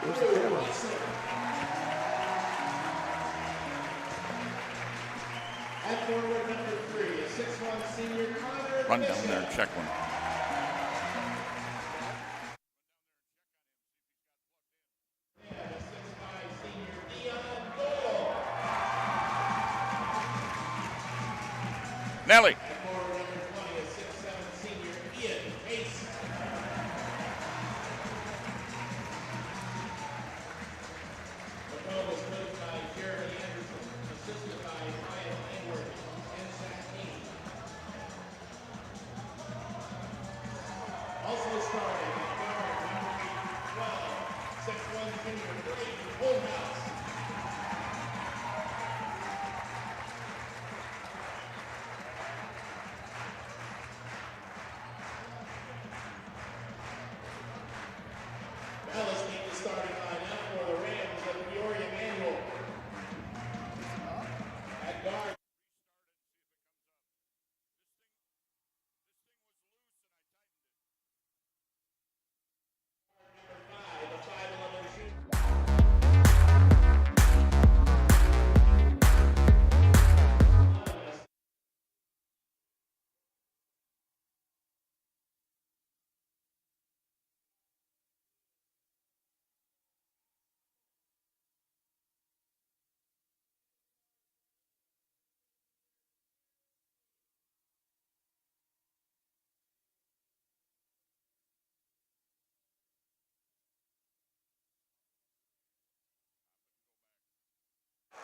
Where's the camera? At forward number 3, a 6'1" senior Connor. Run down there and check one. Nelly. Starting lineup for the Rams of Peoria Manual. At guard.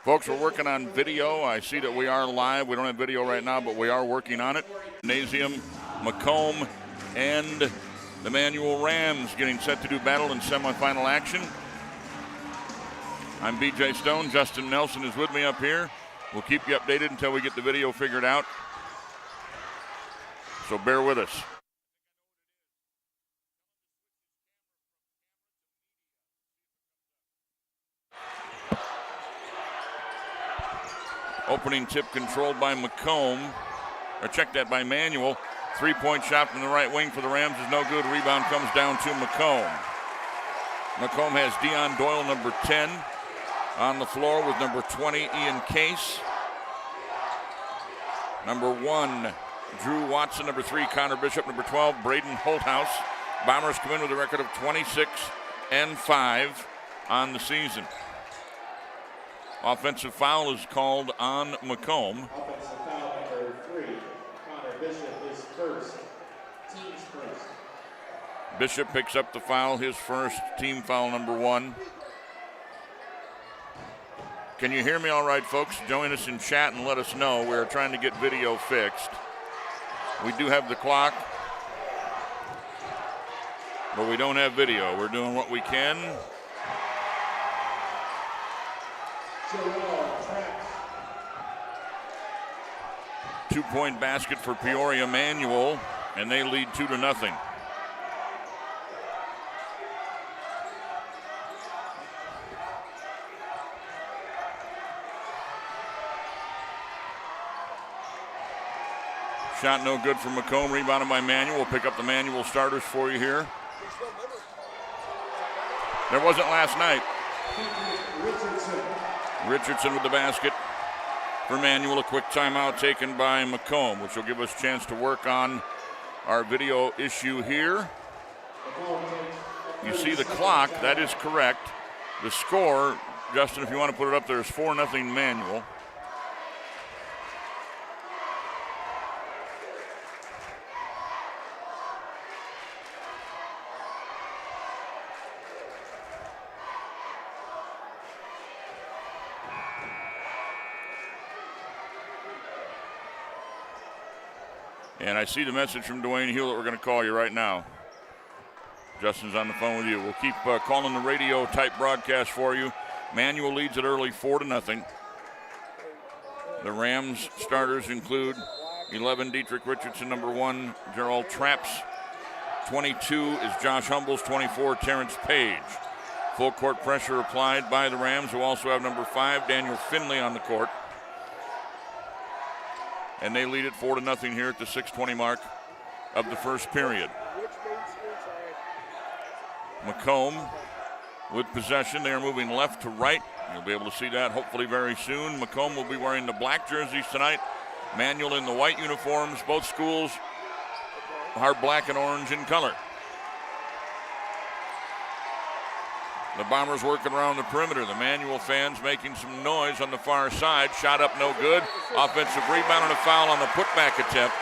Folks, we're working on video. I see that we are live. We don't have video right now, but we are working on it. Gymnasium, Macomb, and the Manual Rams getting set to do battle in semifinal action. I'm BJ Stone. Justin Nelson is with me up here. We'll keep you updated until we get the video figured out. So bear with us. Opening tip controlled by Macomb, or checked that by Manual. 3-point shot from the right wing for the Rams is no good. Rebound comes down to Macomb. Macomb has Dion Doyle, number 10, on the floor with number 20, Ian Case. Number 1, Drew Watson. Number 3, Connor Bishop. Number 12, Braden Holthouse. Bombers come in with a record of 26-5 on the season. Offensive foul is called on Macomb. Offensive foul number 3. Connor Bishop is first. Team's first. Bishop picks up the foul, his first, team foul number 1. Can you hear me all right, folks? Join us in chat and let us know. We're trying to get video fixed. We do have the clock, but we don't have video. We're doing what we can. 2-point basket for Peoria Manual, and they lead 2-0. Shot no good from Macomb, rebounded by Manual. We'll pick up the Manual starters for you here. There wasn't last night. Richardson with the basket for Manual. A quick timeout taken by Macomb, which will give us a chance to work on our video issue here. You see the clock, that is correct. The score, Justin, if you want to put it up there, is 4-0 Manual. And I see the message from Dwayne Hulett. We're going to call you right now. Justin's on the phone with you. We'll keep calling the radio type broadcast for you. Manual leads it early, 4-0. The Rams starters include 11, Dietrich Richardson, number 1, Gerald Traps. 22 is Josh Humbles, 24, Terrence Page. Full court pressure applied by the Rams, who also have number 5, Daniel Finley, on the court. And they lead it 4-0 here at the 6:20 mark of the first period. Macomb with possession. They are moving left to right. You'll be able to see that hopefully very soon. Macomb will be wearing the black jerseys tonight. Manual in the white uniforms. Both schools are black and orange in color. The Bombers working around the perimeter. The Manual fans making some noise on the far side. Shot up, no good. Offensive rebound and a foul on the putback attempt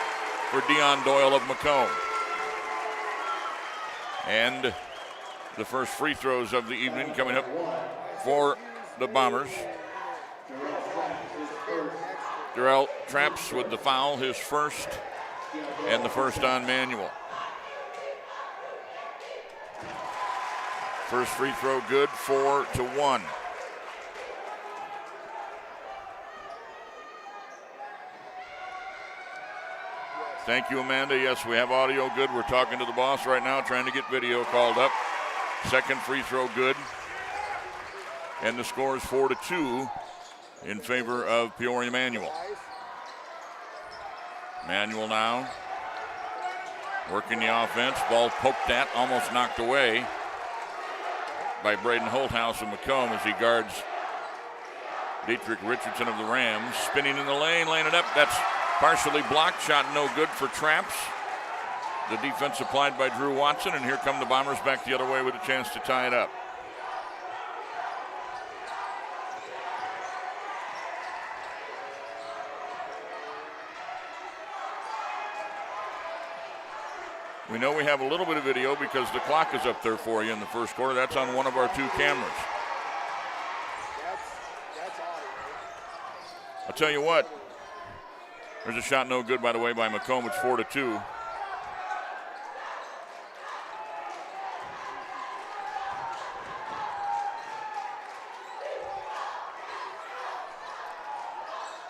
for Dion Doyle of Macomb. And the first free throws of the evening coming up for the Bombers. Darrell Traps with the foul, his first, and the first on Manual. First free throw good, 4-1. Thank you, Amanda. Yes, we have audio good. We're talking to the boss right now, trying to get video called up. Second free throw good. And the score is 4-2 in favor of Peoria Manual. Manual now working the offense. Ball poked at, almost knocked away by Braden Holthouse of Macomb as he guards Dietrich Richardson of the Rams. Spinning in the lane, laying it up. That's partially blocked. Shot no good for Traps. The defense applied by Drew Watson, and here come the Bombers back the other way with a chance to tie it up. We know we have a little bit of video because the clock is up there for you in the first quarter. That's on one of our two cameras. That's audio. I'll tell you what. There's a shot no good, by the way, by Macomb. It's 4-2.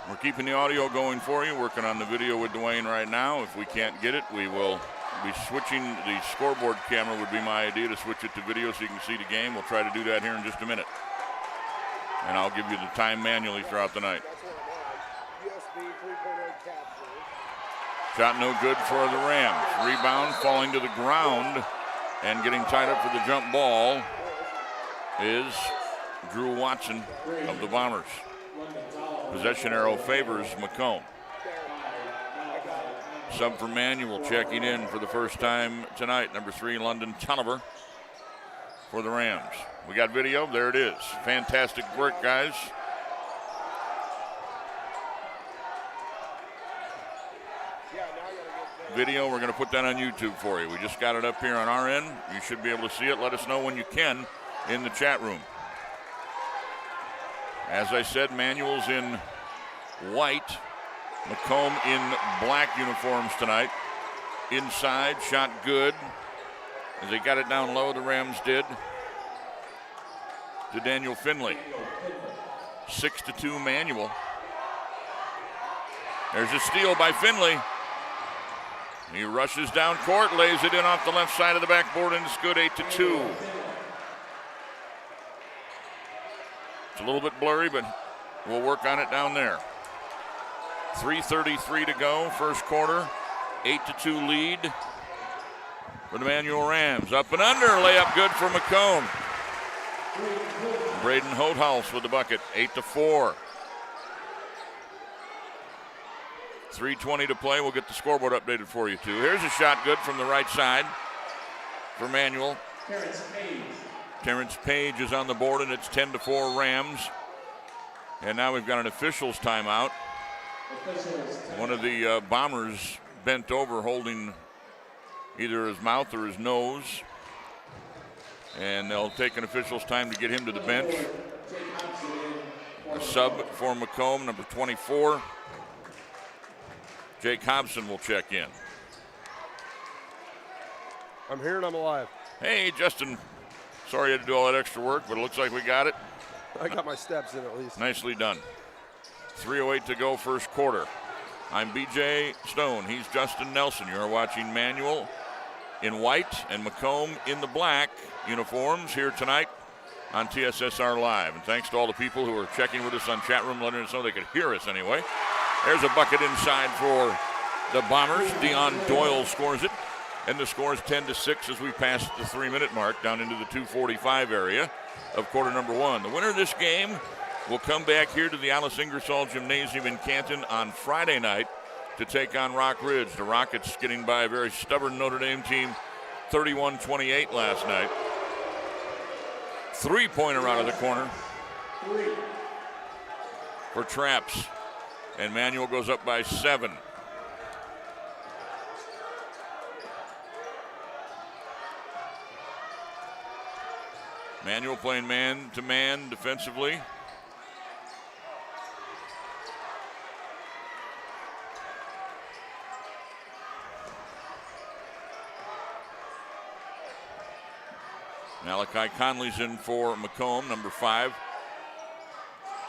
We're keeping the audio going for you, working on the video with Dwayne right now. If we can't get it, we will be switching. The scoreboard camera would be my idea to switch it to video so you can see the game. We'll try to do that here in just a minute. And I'll give you the time manually throughout the night. Shot no good for the Rams. Rebound falling to the ground and getting tied up for the jump ball is Drew Watson of the Bombers. Possession arrow favors Macomb. Sub for Manual checking in for the first time tonight. Number 3, London Tulliver for the Rams. We got video. There it is. Fantastic work, guys. Video, we're going to put that on YouTube for you. We just got it up here on our end. You should be able to see it. Let us know when you can in the chat room. As I said, Manual's in white. Macomb in black uniforms tonight. Inside, shot good. As they got it down low, the Rams did. To Daniel Finley. 6-2 Manual. There's a steal by Finley. He rushes down court, lays it in off the left side of the backboard, and it's good, 8-2. It's a little bit blurry, but we'll work on it down there. 3:33 to go, first quarter. 8-2 lead for the Manual Rams. Up and under, layup good for Macomb. Braden Holthouse with the bucket, 8-4. 3:20 to play. We'll get the scoreboard updated for you, too. Here's a shot good from the right side for Manual. Terrence Page is on the board, and it's 10-4 Rams. And now we've got an officials timeout. One of the Bombers bent over, holding either his mouth or his nose. And they'll take an official's time to get him to the bench. A sub for Macomb, number 24. Jake Hobson will check in. I'm here and I'm alive. Hey, Justin. Sorry you had to do all that extra work, but it looks like we got it. I got my steps in at least. Nicely done. 3:08 to go, first quarter. I'm BJ Stone. He's Justin Nelson. You're watching Manual in white and Macomb in the black uniforms here tonight on TSSR Live. And thanks to all the people who are checking with us on chat room, letting us know they could hear us anyway. There's a bucket inside for the Bombers. Dion Doyle scores it. And the score is 10-6 as we pass the 3-minute mark down into the 2:45 area of quarter number 1. The winner of this game will come back here to the Alice Ingersoll Gymnasium in Canton on Friday night to take on Rock Ridge. The Rockets getting by a very stubborn Notre Dame team 31-28 last night. 3-pointer out of the corner for Traps. And Manual goes up by 7. Manual playing man-to-man defensively. Malachi Conley's in for Macomb, number 5.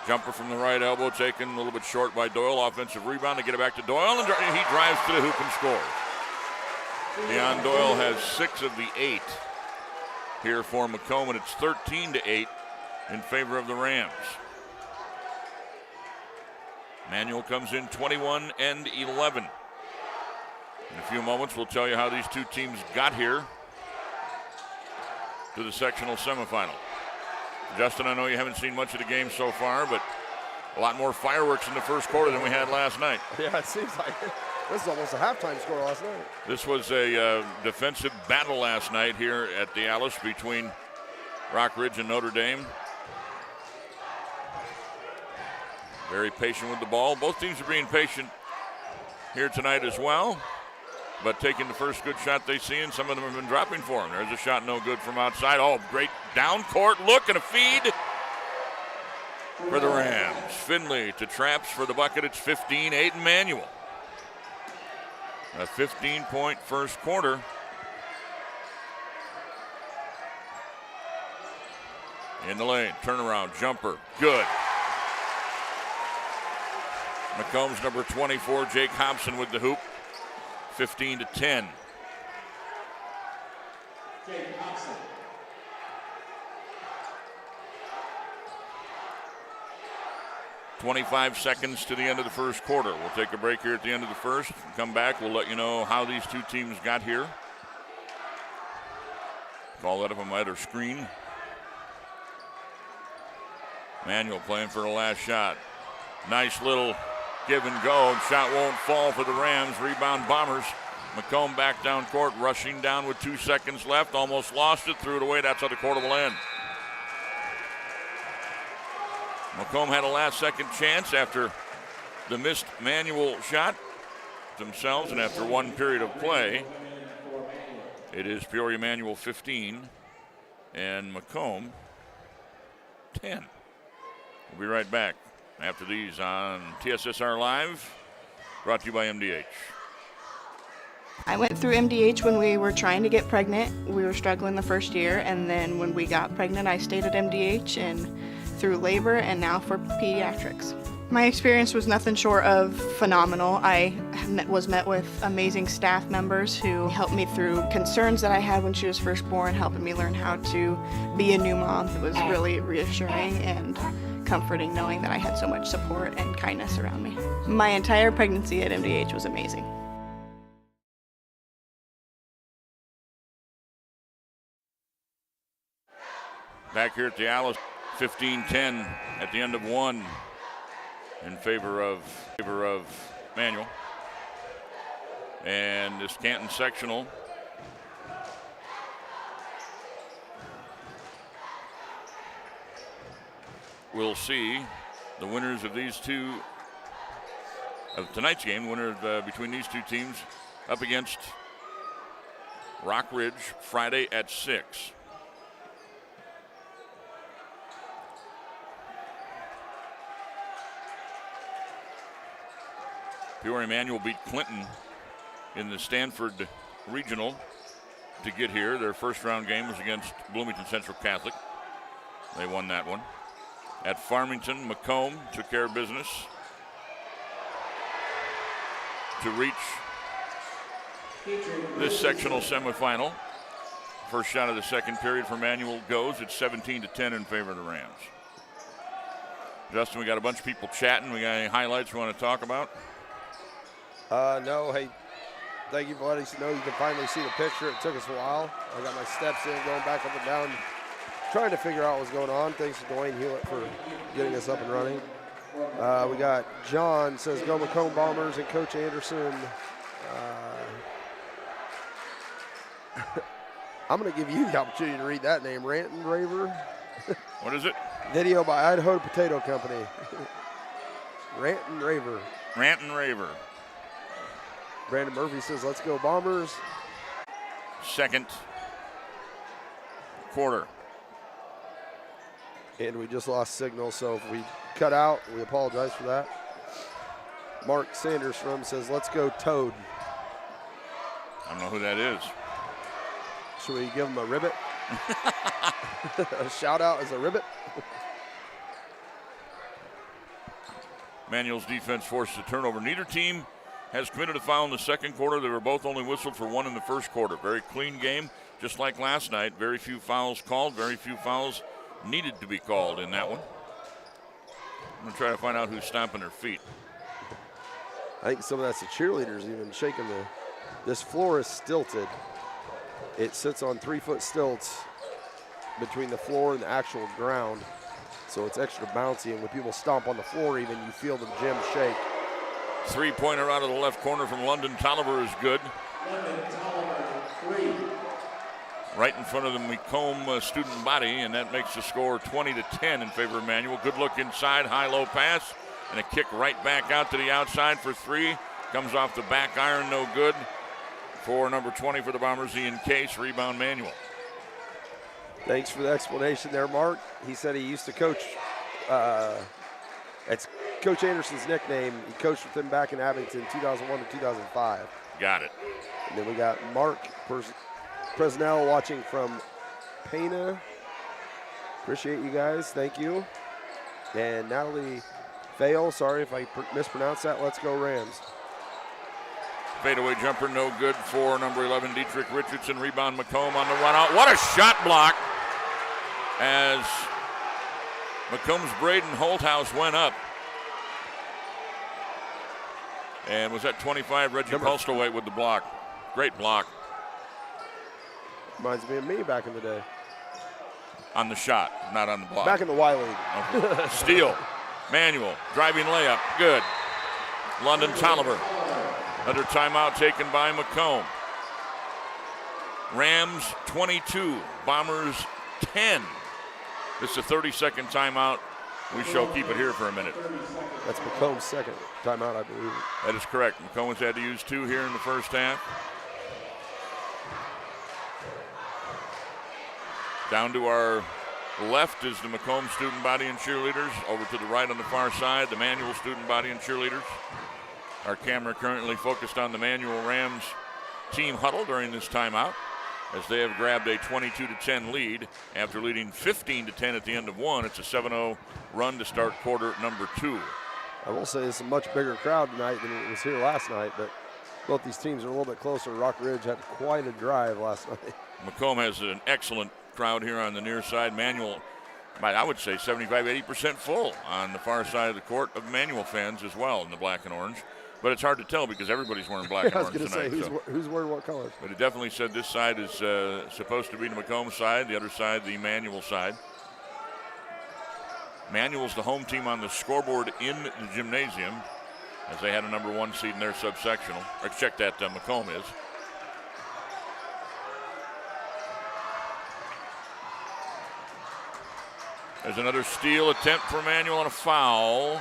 Jumper from the right elbow, taken a little bit short by Doyle. Offensive rebound to get it back to Doyle, and he drives to the hoop and scores. Deion Doyle has 6 of the 8 here for Macomb, and it's 13-8 in favor of the Rams. Manual comes in 21-11. In a few moments, we'll tell you how these two teams got here to the sectional semifinal. Justin, I know you haven't seen much of the game so far, but a lot more fireworks in the first quarter than we had last night. Yeah, it seems like it. This is almost a halftime score last night. This was a defensive battle last night here at the Alice between Rock Ridge and Notre Dame. Very patient with the ball. Both teams are being patient here tonight as well, but taking the first good shot they see, and some of them have been dropping for them. There's a shot no good from outside. Oh, great down court look and a feed for the Rams. Finley to Traps for the bucket. It's 15-8 in Manual. A 15-point first quarter. In the lane, turnaround, jumper, good. Macomb's number 24, Jake Hobson with the hoop. 15-10. Jake Hobson. "25 seconds to the end of the first quarter. We'll take a break here at the end of the first. Come back, we'll let you know how these two teams got here. Call that up on my other screen. Manual playing for the last shot. Nice little give and go. Shot won't fall for the Rams. Rebound Bombers. Macomb back down court, rushing down with 2 seconds left. Almost lost it, threw it away. That's how the quarter will end. Macomb had a last-second chance after the missed Manual shot themselves, and after one period of play, it is Peoria Manual 15 and Macomb 10. We'll be right back after these on TSSR Live, brought to you by MDH. I went through MDH when we were trying to get pregnant. We were struggling the first year, and then when we got pregnant, I stayed at MDH and through labor and now for pediatrics. My experience was nothing short of phenomenal. I was met with amazing staff members who helped me through concerns that I had when she was first born, helping me learn how to be a new mom. It was really reassuring and comforting knowing that I had so much support and kindness around me. My entire pregnancy at MDH was amazing. Back here at the Alice, 15-10 at the end of one in favor of Manual. And this Canton sectional we'll see the winners of these two, of tonight's game, winner between these two teams up against Rock Ridge Friday at 6. Peoria Manual beat Clinton in the Stanford Regional to get here. Their first round game was against Bloomington Central Catholic. They won that one. At Farmington, Macomb took care of business to reach this sectional semifinal. First shot of the second period for Manual goes. It's 17-10 in favor of the Rams. Justin, we got a bunch of people chatting. We got any highlights we want to talk about? No, hey, Thank you for letting us know you can finally see the picture. It took us a while. I got my steps in, going back up and down, trying to figure out what was going on. Thanks to Dwayne Hulett for getting us up and running. We got John says, go Macomb Bombers, and Coach Anderson. I'm going to give you the opportunity to read that name, Rant and Raver. What is it? Video by Idaho Potato Company. Rant and Raver. Rant and Raver. Brandon Murphy says, let's go Bombers. Second quarter. And we just lost signal, so if we cut out, we apologize for that. Mark Sanders from says, let's go Toad. I don't know who that is. Should we give him a ribbit? A shout out as a ribbit? Manual's defense forces a turnover. Neither team has committed a foul in the second quarter. They were both only whistled for one in the first quarter. Very clean game, just like last night. Very few fouls called, very few fouls needed to be called in that one. I'm going to try to find out who's stomping their feet. I think some of that's the cheerleaders even shaking this floor is stilted. It sits on 3-foot stilts between the floor and the actual ground. So it's extra bouncy, and when people stomp on the floor even, you feel the gym shake. Three-pointer out of the left corner from London Tolliver is good. London Tolliver, 3. Right in front of the Macomb student body, and that makes the score 20-10 in favor of Manual. Good look inside, high-low pass, and a kick right back out to the outside for 3. Comes off the back iron, no good. For number 20 for the Bombers, Ian Case. Rebound Manual. Thanks for the explanation there, Mark. He said he used to coach. It's Coach Anderson's nickname. He coached with him back in Abington 2001 to 2005. Got it. And then we got Mark Presnell watching from Pana. Appreciate you guys. Thank you. And Natalie Fail, sorry if I mispronounced that. Let's go Rams. Fadeaway jumper, no good for number 11, Dietrich Richardson. Rebound Macomb on the run out. What a shot block as Macomb's Braden Holthouse went up. And was that 25, Reggie Postlewaite with the block. Great block. Reminds me of me back in the day. On the shot, not on the block. Back in the Y League. Okay. Steal. Manual. Driving layup. Good. London Tolliver. Another timeout taken by Macomb. Rams 22, Bombers 10. This is a 30-second timeout. We shall keep it here for a minute. That's Macomb's second timeout, I believe. That is correct. Macomb has had to use 2 here in the first half. Down to our left is the Macomb student body and cheerleaders. Over to the right on the far side, the Manual student body and cheerleaders. Our camera currently focused on the Manual Rams team huddle during this timeout, as they have grabbed a 22-10 lead after leading 15-10 at the end of 1. It's a 7-0 run to start quarter number 2. I will say it's a much bigger crowd tonight than it was here last night, but both these teams are a little bit closer. Rock Ridge had quite a drive last night. Macomb has an excellent crowd here on the near side. Manual, I would say 75-80% full on the far side of the court of Manual fans as well in the black and orange. But it's hard to tell because everybody's wearing black and orange tonight. I was going to say, who's wearing what colors? But it definitely said this side is supposed to be the Macomb side, the other side the Manual side. Manual's the home team on the scoreboard in the gymnasium, as they had a number 1 seed in their subsectional. Or check that, Macomb is. There's another steal attempt for Manual and a foul.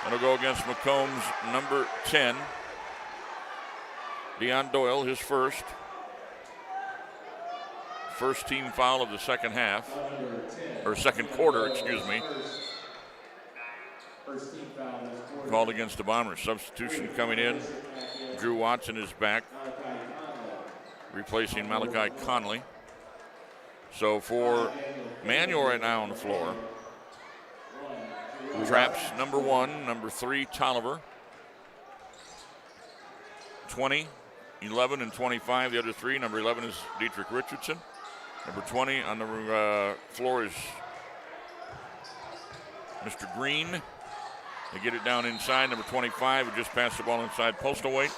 That'll go against Macomb's number 10. Deion Doyle, his first team foul of the second half, or second quarter, excuse me. Called against the Bombers. Substitution coming in. Drew Watson is back, replacing Malachi Conley. So for Manual right now on the floor, Traps number 1, number 3 Tolliver. 20, 11, and 25, the other 3. Number 11 is Dietrich Richardson. Number 20 on the floor is Mr. Green. They get it down inside. Number 25 who just passed the ball inside Postlewaite.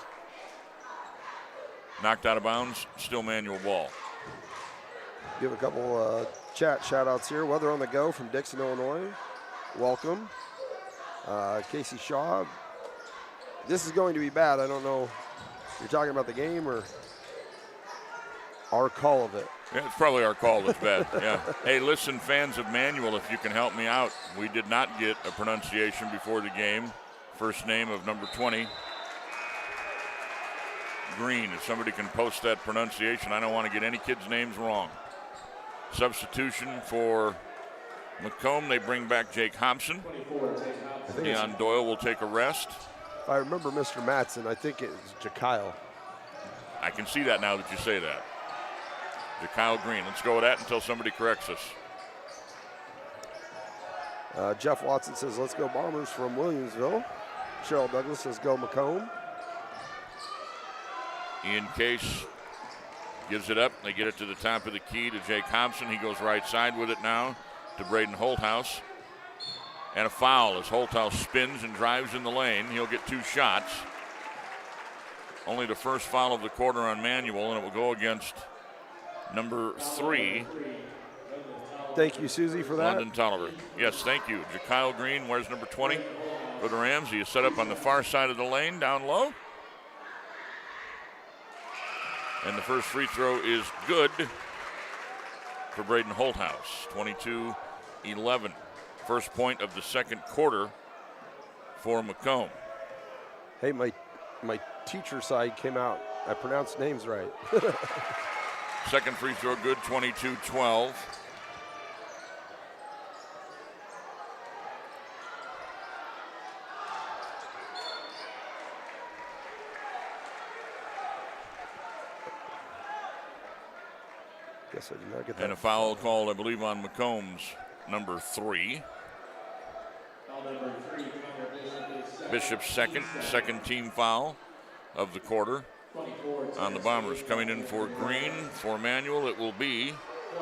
Knocked out of bounds, still Manual ball. Give a couple chat shout-outs here. Weather on the Go from Dixon, Illinois. Welcome. Casey Shaw. This is going to be bad. I don't know if you're talking about the game or our call of it. Yeah, it's probably our call that's bad. Yeah. Hey, listen, fans of Manual, if you can help me out. We did not get a pronunciation before the game. First name of number 20. Green. If somebody can post that pronunciation, I don't want to get any kids' names wrong. Substitution for Macomb. They bring back Jake Hobson. Deion Doyle will take a rest. If I remember Mr. Matson, I think it's Jakyle. I can see that now that you say that. Jakyle Green. Let's go with that until somebody corrects us. Jeff Watson says, let's go Bombers from Williamsville. Cheryl Douglas says, go Macomb. Ian Case gives it up. They get it to the top of the key to Jake Hobson. He goes right side with it now to Braden Holthouse. And a foul as Holthouse spins and drives in the lane. He'll get 2 shots. Only the first foul of the quarter on Manual, and it will go against number 3. Thank you, Susie, for that. London Tolliver. Yes, thank you. Jakyle Green, where's number 20 for the Rams? He is set up on the far side of the lane, down low. And the first free throw is good for Braden Holthouse. 22-11. First point of the second quarter for Macomb. Hey, my teacher side came out. I pronounced names right. Second free throw good, 22-12. Guess I did not get that. And a foul called, I believe, on Macomb's number 3. Bishop's second team foul of the quarter on the Bombers. Coming in for Green, for Manual, it will be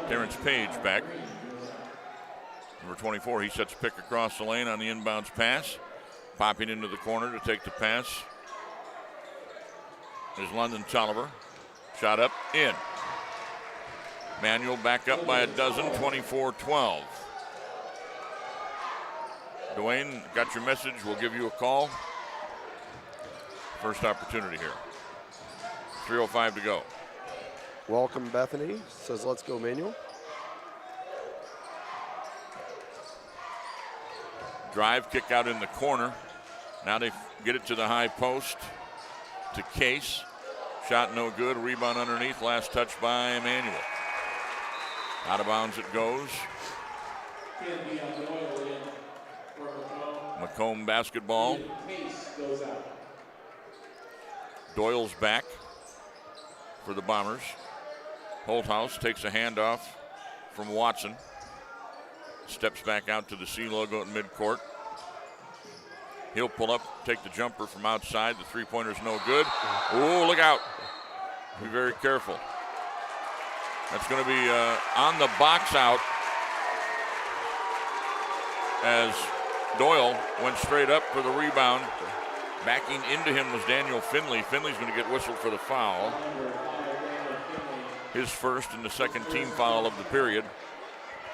Terrence Page back. Number 24, he sets pick across the lane on the inbounds pass. Popping into the corner to take the pass is London Tolliver. Shot up, in. Manual back up by a dozen, 24-12. Dwayne, got your message. We'll give you a call. First opportunity here. 3:05 to go. Welcome, Bethany. Says, let's go, Manual. Drive, kick out in the corner. Now they get it to the high post to Case. Shot no good. Rebound underneath. Last touch by Manual. Out of bounds it goes. Macomb basketball. Doyle's back for the Bombers. Holthouse takes a handoff from Watson. Steps back out to the C logo at midcourt. He'll pull up, take the jumper from outside. The three-pointer's no good. Oh, look out. Be very careful. That's going to be on the box out as Doyle went straight up for the rebound. Backing into him was Daniel Finley. Finley's going to get whistled for the foul. His first and the second team foul of the period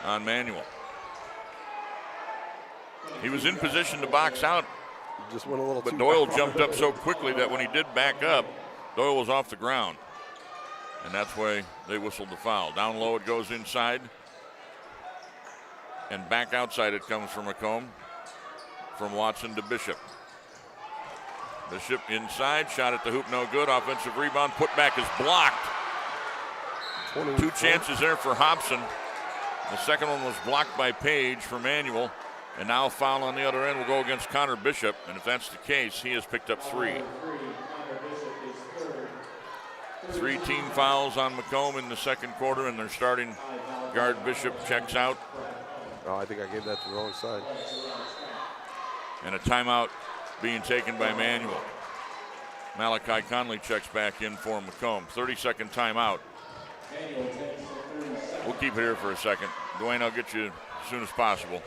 on Manual. He was in position to box out, just went a little but too Doyle far. jumped up so quickly that when he did back up, Doyle was off the ground. And that's why they whistled the foul. Down low it goes inside. And back outside it comes from Macomb. From Watson to Bishop. Bishop inside, shot at the hoop, no good. Offensive rebound, put back is blocked. 2 chances there for Hobson. The second one was blocked by Page for Manual. And now a foul on the other end will go against Connor Bishop. And if that's the case, he has picked up 3. 3 team fouls on Macomb in the second quarter, and their starting guard Bishop checks out. Oh, I think I gave that to the wrong side. And a timeout being taken by Manual. Malachi Conley checks back in for Macomb. 30-second timeout. We'll keep it here for a second. Dwayne, I'll get you as soon as possible.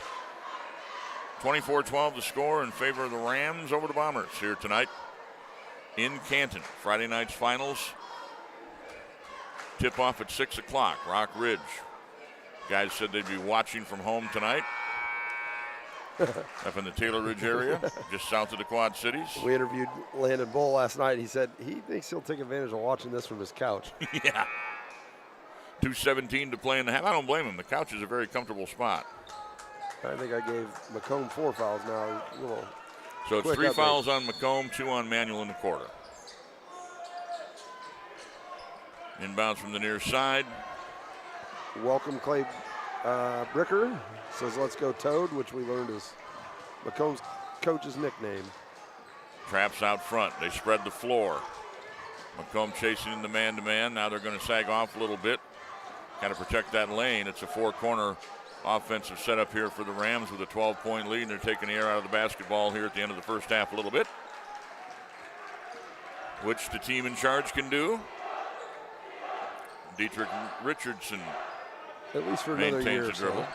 24-12 the score in favor of the Rams over the Bombers here tonight in Canton. Friday night's finals Tip-off at 6 o'clock, Rock Ridge. Guys said they'd be watching from home tonight. Up in the Taylor Ridge area, just south of the Quad Cities. We interviewed Landon Bull last night. He said he thinks he'll take advantage of watching this from his couch. Yeah. 2:17 to play in the half. I don't blame him. The couch is a very comfortable spot. I think I gave Macomb 4 fouls now. So it's 3 fouls on Macomb, 2 on Manual in the quarter. Inbounds from the near side. Welcome, Clay Bricker. Says, let's go Toad, which we learned is Macomb's coach's nickname. Traps out front. They spread the floor. Macomb chasing in the man-to-man. Now they're going to sag off a little bit. Got to protect that lane. It's a 4-corner offensive setup here for the Rams with a 12-point lead. And they're taking the air out of the basketball here at the end of the first half a little bit, which the team in charge can do. Dietrich Richardson at least for another year maintains the dribble.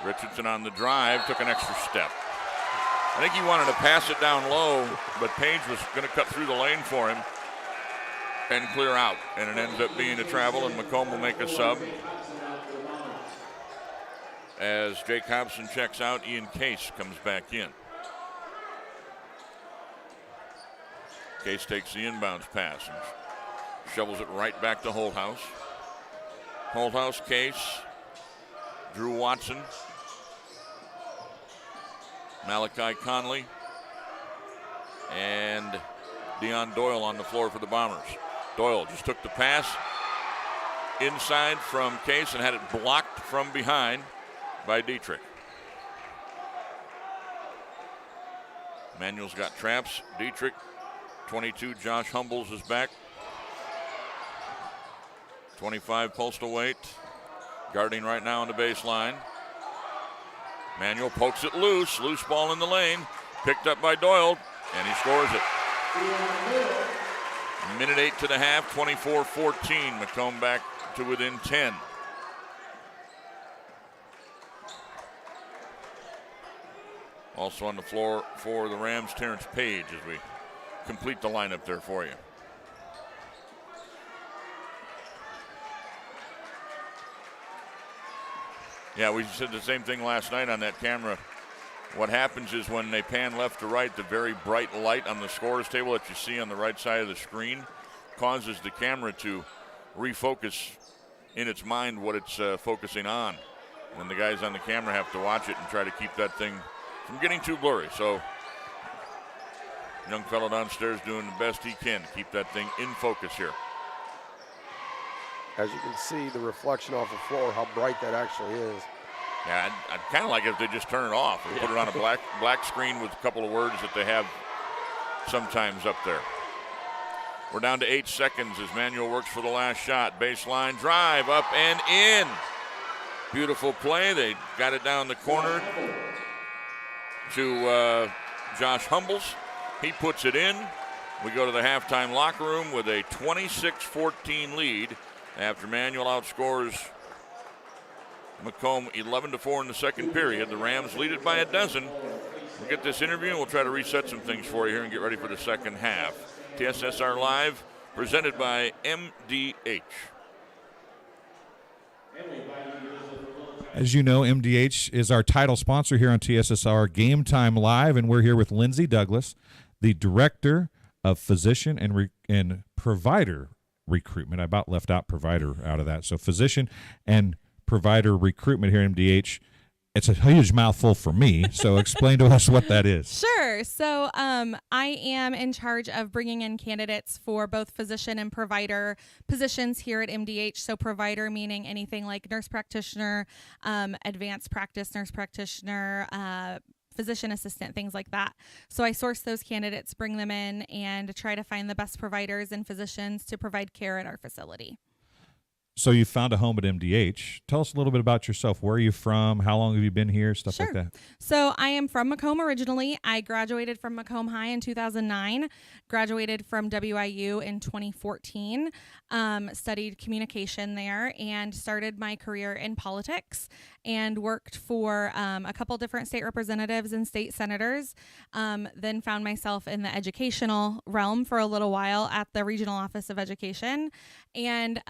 Richardson on the drive, took an extra step. I think he wanted to pass it down low, but Page was going to cut through the lane for him and clear out. And it ends up being a travel, and Macomb will make a sub. As Jake Hobson checks out, Ian Case comes back in. Case takes the inbounds pass and shovels it right back to Holthouse. Holthouse, Case, Drew Watson, Malachi Conley, and Deion Doyle on the floor for the Bombers. Doyle just took the pass inside from Case and had it blocked from behind by Dietrich. Manuel's got traps. Dietrich, 22, Josh Humbles is back. 25 Postal weight. Guarding right now on the baseline. Manuel pokes it loose. Loose ball in the lane. Picked up by Doyle, and he scores it. Minute 8 to the half, 24-14. Macomb back to within 10. Also on the floor for the Rams, Terrence Page, as we complete the lineup there for you. Yeah, we said the same thing last night on that camera. What happens is when they pan left to right, the very bright light on the scorer's table that you see on the right side of the screen causes the camera to refocus in its mind what it's focusing on. And the guys on the camera have to watch it and try to keep that thing from getting too blurry. So, young fellow downstairs doing the best he can to keep that thing in focus here. As you can see, the reflection off the floor, how bright that actually is. Yeah, I'd kind of like it if they just turn it off and put it on a black screen with a couple of words that they have sometimes up there. We're down to 8 seconds as Manuel works for the last shot. Baseline drive, up and in. Beautiful play. They got it down the corner to Josh Humbles. He puts it in. We go to the halftime locker room with a 26-14 lead after Manuel outscores Macomb 11-4 in the second period. The Rams lead it by a dozen. We'll get this interview and we'll try to reset some things for you here and get ready for the second half. TSSR Live, presented by MDH. As you know, MDH is our title sponsor here on TSSR Game Time Live, and we're here with Lindsay Douglas, the Director of Physician and Provider Recruitment. I about left out provider out of that. So physician and provider recruitment here at MDH. It's a huge mouthful for me, so explain to us what that is. Sure. So I am in charge of bringing in candidates for both physician and provider positions here at MDH. So provider meaning anything like nurse practitioner, advanced practice nurse practitioner, physician assistant, things like that. So I source those candidates, bring them in, and try to find the best providers and physicians to provide care at our facility. So you found a home at MDH. Tell us a little bit about yourself. Where are you from? How long have you been here? Stuff like that. So I am from Macomb originally. I graduated from Macomb High in 2009, graduated from WIU in 2014, studied communication there, and started my career in politics and worked for a couple different state representatives and state senators. Then found myself in the educational realm for a little while at the Regional Office of Education, and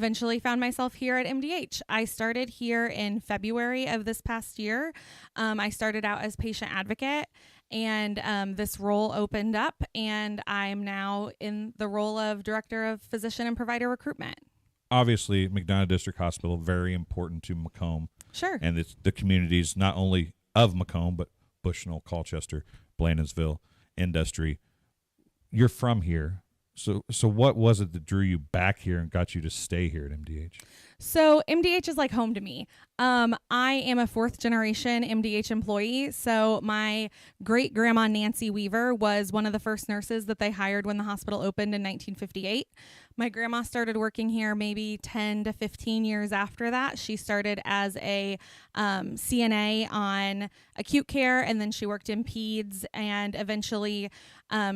eventually found myself here at MDH. I started here in February of this past year. I started out as patient advocate, and this role opened up, and I'm now in the role of Director of Physician and Provider Recruitment. Obviously, McDonough District Hospital, very important to Macomb. Sure. And it's the communities not only of Macomb, but Bushnell, Colchester, Blandonsville, Industry. You're from here. So what was it that drew you back here and got you to stay here at MDH? So MDH is like home to me. I am a fourth generation MDH employee. So my great grandma Nancy Weaver was one of the first nurses that they hired when the hospital opened in 1958. My grandma started working here maybe 10 to 15 years after that. She started as a CNA on acute care, and then she worked in peds, and eventually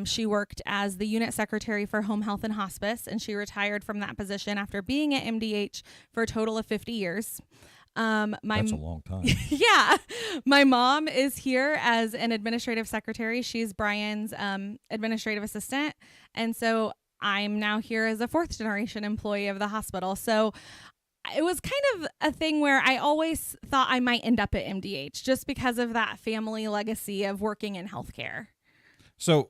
she worked as the unit secretary for home health and hospice, and she retired from that position after being at MDH for a total of 50 years. That's a long time. Yeah. My mom is here as an administrative secretary. She's Brian's administrative assistant. And so I'm now here as a fourth generation employee of the hospital. So it was kind of a thing where I always thought I might end up at MDH just because of that family legacy of working in healthcare. So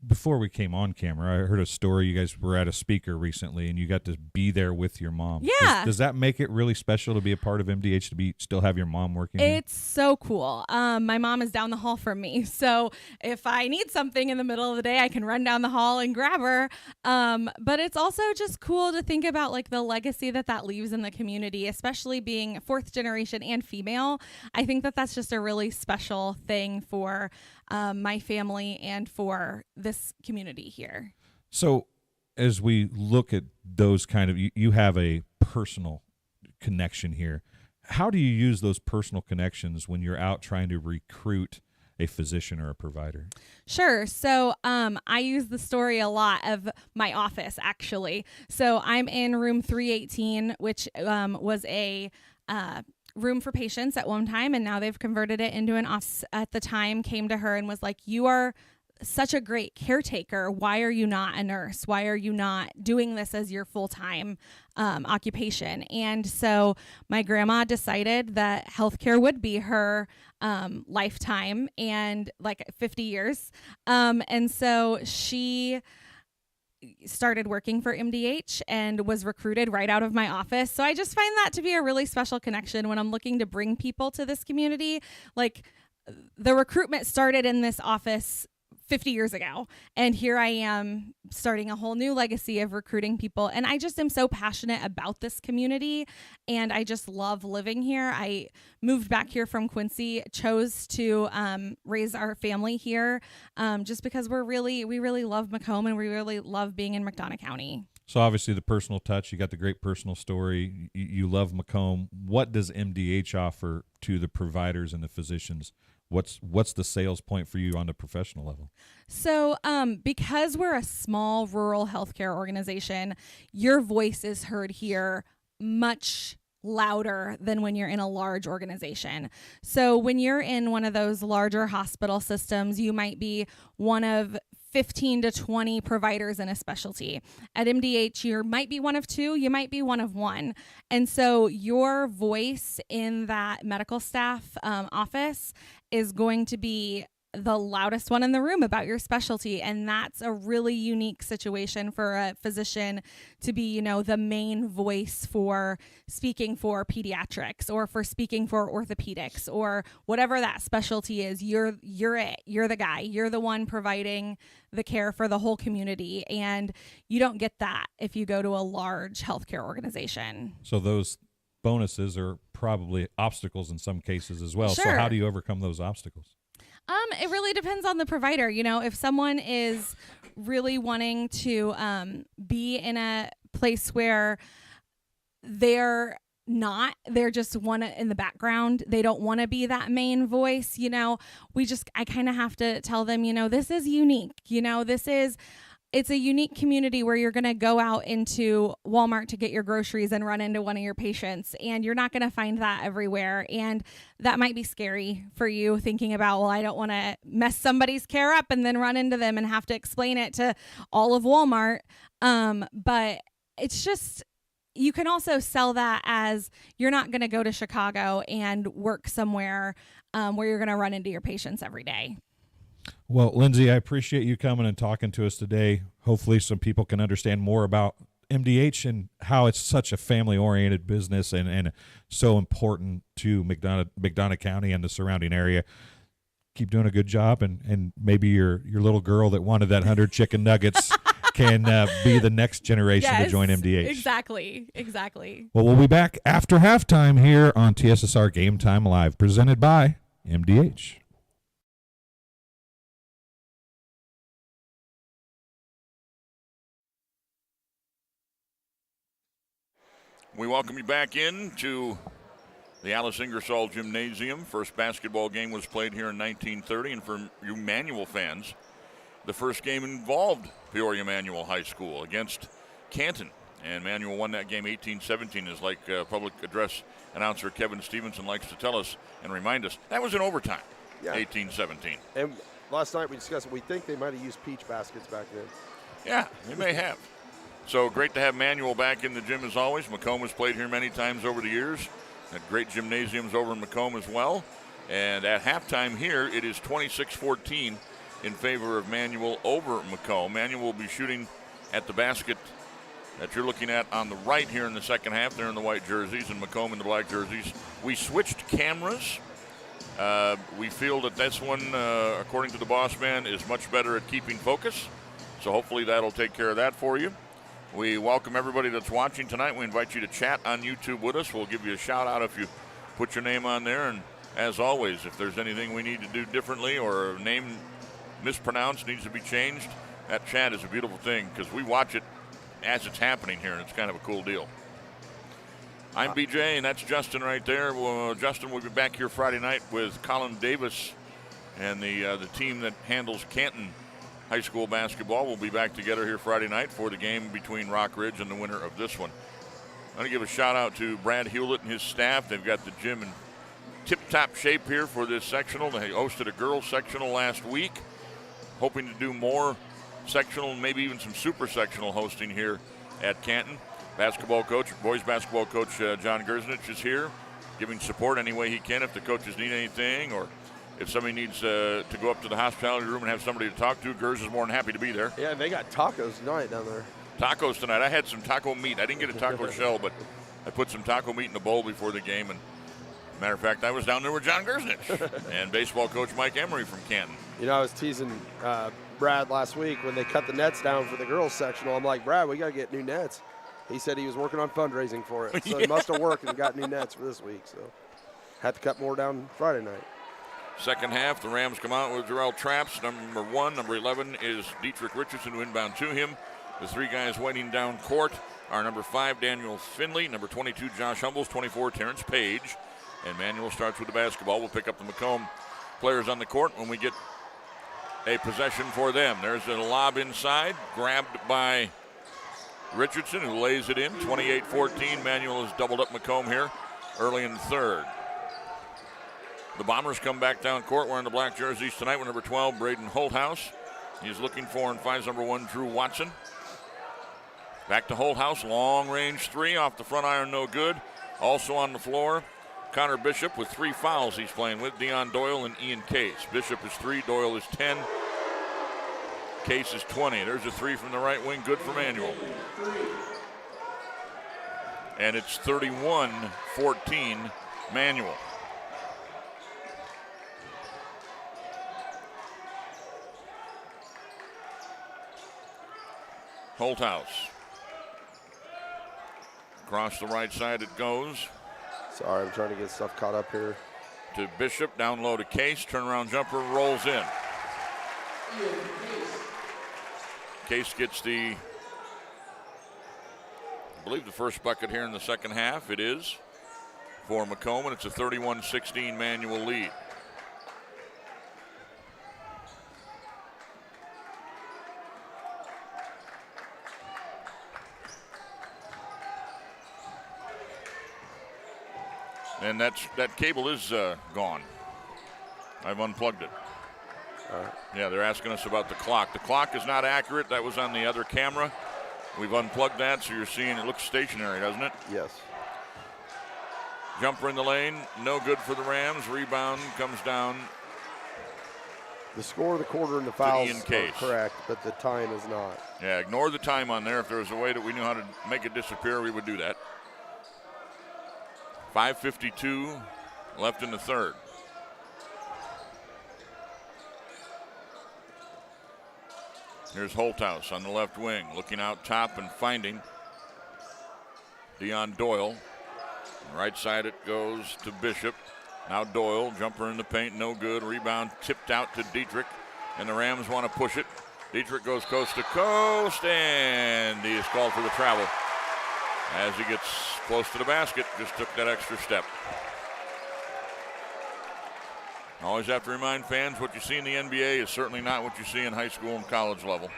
before we came on camera, I heard a story. You guys were at a speaker recently, and you got to be there with your mom. Yeah. Does that make it really special to be a part of MDH, to still have your mom working here? It's so cool. My mom is down the hall from me. So if I need something in the middle of the day, I can run down the hall and grab her. But it's also just cool to think about like the legacy that leaves in the community, especially being fourth generation and female. I think that's just a really special thing for my family and for this community here. So as we look at those kind of, you have a personal connection here. How do you use those personal connections when you're out trying to recruit a physician or a provider? Sure. So I use the story a lot of my office, actually. So I'm in room 318, which was a room for patients at one time, and now they've converted it into an office. At the time, came to her and was like, "You are such a great caretaker. Why are you not a nurse? Why are you not doing this as your full-time occupation?" And so my grandma decided that healthcare would be her lifetime, and like 50 years. And so she started working for MDH and was recruited right out of my office. So I just find that to be a really special connection when I'm looking to bring people to this community. Like, the recruitment started in this office 50 years ago, and here I am starting a whole new legacy of recruiting people. And I just am so passionate about this community, and I just love living here. I moved back here from Quincy, chose to raise our family here just because we really love Macomb, and we really love being in McDonough County. So obviously the personal touch, you got the great personal story. You love Macomb. What does MDH offer to the providers and the physicians? What's the sales point for you on the professional level? So because we're a small rural healthcare organization, your voice is heard here much louder than when you're in a large organization. So when you're in one of those larger hospital systems, you might be one of 15 to 20 providers in a specialty. At MDH, you might be one of two, you might be one of one. And so your voice in that medical staff office is going to be the loudest one in the room about your specialty. And that's a really unique situation for a physician to be, the main voice for speaking for pediatrics or for speaking for orthopedics or whatever that specialty is. You're it. You're the guy. You're the one providing the care for the whole community. And you don't get that if you go to a large healthcare organization. So those bonuses are probably obstacles in some cases as well. Sure. So how do you overcome those obstacles? It really depends on the provider. If someone is really wanting to be in a place where they're not. They're just in the background. They don't want to be that main voice. I kind of have to tell them, this is unique. It's a unique community where you're going to go out into Walmart to get your groceries and run into one of your patients, and you're not going to find that everywhere. And that might be scary for you, thinking about, well, I don't want to mess somebody's care up and then run into them and have to explain it to all of Walmart. But it's just, you can also sell that as you're not going to go to Chicago and work somewhere where you're going to run into your patients every day. Well, Lindsay, I appreciate you coming and talking to us today. Hopefully some people can understand more about MDH and how it's such a family-oriented business and so important to McDonough County and the surrounding area. Keep doing a good job, and maybe your little girl that wanted that 100 chicken nuggets can be the next generation to join MDH. Exactly. Well, we'll be back after halftime here on TSSR Game Time Live, presented by MDH. We welcome you back into the Alice Ingersoll Gymnasium. First basketball game was played here in 1930, and for you Manual fans, the first game involved Peoria Manual High School against Canton, and Manual won that game 18-17, as like public address announcer Kevin Stevenson likes to tell us and remind us. That was in overtime, 18-17. And last night we discussed it. We think they might have used peach baskets back then. Yeah, they may have. So great to have Manual back in the gym as always. Macomb has played here many times over the years. Had great gymnasiums over in Macomb as well. And at halftime here, it is 26-14 in favor of Manual over Macomb. Manual will be shooting at the basket that you're looking at on the right here in the second half. They're in the white jerseys, and Macomb in the black jerseys. We switched cameras. We feel that this one, according to the boss man, is much better at keeping focus. So hopefully that'll take care of that for you. We welcome everybody that's watching tonight. We invite you to chat on YouTube with us. We'll give you a shout out if you put your name on there. And as always, if there's anything we need to do differently or a name mispronounced needs to be changed, that chat is a beautiful thing because we watch it as it's happening here, and it's kind of a cool deal. I'm BJ, and that's Justin right there. Well, Justin will be back here Friday night with Colin Davis and the team that handles Canton High School basketball. Will be back together here Friday night for the game between Rock Ridge and the winner of this one. I'm going to give a shout out to Brad Hulett and his staff. They've got the gym in tip-top shape here for this sectional. They hosted a girls sectional last week, hoping to do more sectional, maybe even some super sectional hosting here at Canton. Basketball coach, boys basketball coach John Gerznich is here, giving support any way he can if the coaches need anything, or if somebody needs to go up to the hospitality room and have somebody to talk to. Gers is more than happy to be there. Yeah, and they got tacos tonight down there. Tacos tonight. I had some taco meat. I didn't get a taco shell, but I put some taco meat in a bowl before the game. And matter of fact, I was down there with John Gerznich and baseball coach Mike Emery from Canton. You know, I was teasing Brad last week when they cut the nets down for the girls sectional. I'm like, Brad, we got to get new nets. He said he was working on fundraising for it. So It must have worked and got new nets for this week. So had to cut more down Friday night. Second half, the Rams come out with Jarrell Traps. Number 1, number 11 is Dietrich Richardson, who inbound to him. The three guys waiting down court are number 5, Daniel Finley, number 22, Josh Humbles, 24, Terrence Page. And Manual starts with the basketball. We'll pick up the Macomb players on the court when we get a possession for them. There's a lob inside, grabbed by Richardson, who lays it in. 28-14. Manual has doubled up Macomb here early in the third. The Bombers come back down court wearing the black jerseys tonight with number 12, Braden Holthouse. He's looking for and finds number 1, Drew Watson. Back to Holthouse, long range 3 off the front iron, no good. Also on the floor, Connor Bishop with 3 fouls he's playing with, Deion Doyle and Ian Case. Bishop is 3, Doyle is 10, Case is 20. There's a 3 from the right wing, good for Manual. And it's 31-14 Manual. Holthouse. Across the right side it goes. Sorry, I'm trying to get stuff caught up here. To Bishop, down low to Case. Turnaround jumper, rolls in. Case gets the believe the first bucket here in the second half. It is for Macomb, and it's a 31-16 Manual lead. And that cable is gone. I've unplugged it. Yeah, they're asking us about the clock. The clock is not accurate. That was on the other camera. We've unplugged that, so you're seeing it looks stationary, doesn't it? Yes. Jumper in the lane, no good for the Rams. Rebound comes down. The score of the quarter and the fouls Ian are Case. correct, but the time is not. Yeah, ignore the time on there. If there was a way that we knew how to make it disappear, we would do that. 5:52 left in the third. Here's Holthouse on the left wing, looking out top and finding Dion Doyle. Right side it goes to Bishop. Now Doyle, jumper in the paint, no good. Rebound tipped out to Dietrich, and the Rams want to push it. Dietrich goes coast to coast, and he is called for the travel. As he gets close to the basket, just took that extra step. Always have to remind fans what you see in the NBA is certainly not what you see in high school and college level.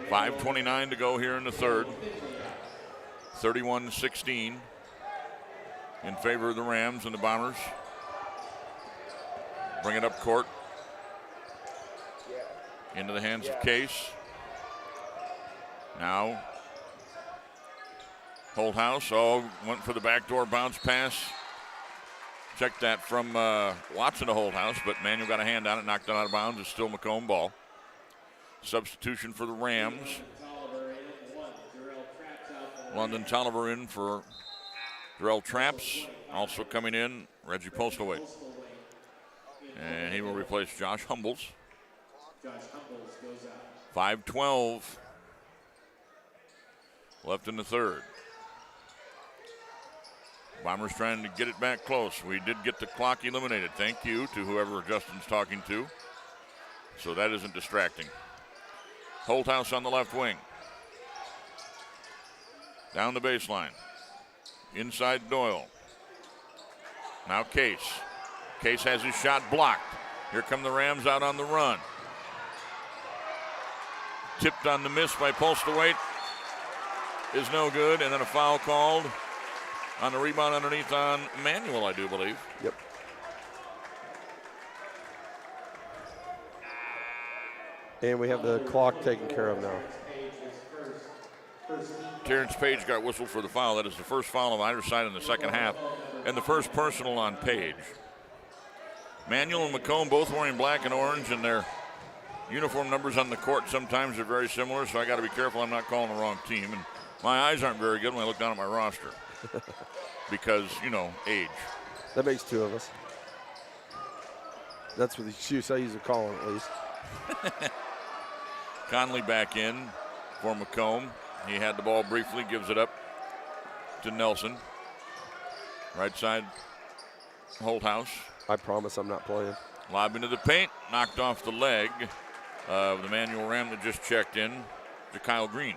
5:29 to go here in the third. 31-16 in favor of the Rams, and the Bombers bring it up court into the hands of Case. Now Holthouse, went for the backdoor bounce pass. Check that from Watson to Holthouse, but Manuel got a hand on it, knocked it out of bounds. It's still Macomb ball. Substitution for the Rams. London Tolliver in for Darrell Traps. Also coming in, Reggie Postlewaite. And he will replace Josh Humbles. 5:12 left in the third. Bombers trying to get it back close. We did get the clock eliminated. Thank you to whoever Justin's talking to. So that isn't distracting. Holthouse on the left wing. Down the baseline. Inside Doyle. Now Case. Case has his shot blocked. Here come the Rams out on the run. Tipped on the miss by Postlewaite. Is no good, and then a foul called on the rebound underneath on Manuel, I do believe. Yep. And we have the clock taken care of now. Terrence Page got whistled for the foul. That is the first foul of either side in the second half, and the first personal on Page. Manuel and Macomb both wearing black and orange, and their uniform numbers on the court sometimes are very similar, so I got to be careful I'm not calling the wrong team. And my eyes aren't very good when I look down at my roster because, age. That makes two of us. That's what the excuse I use to call him, at least. Conley back in for Macomb. He had the ball briefly, gives it up to Nelson. Right side, Holthouse. I promise I'm not playing. Lob into the paint, knocked off the leg of the Manuel Ram that just checked in to Kyle Green.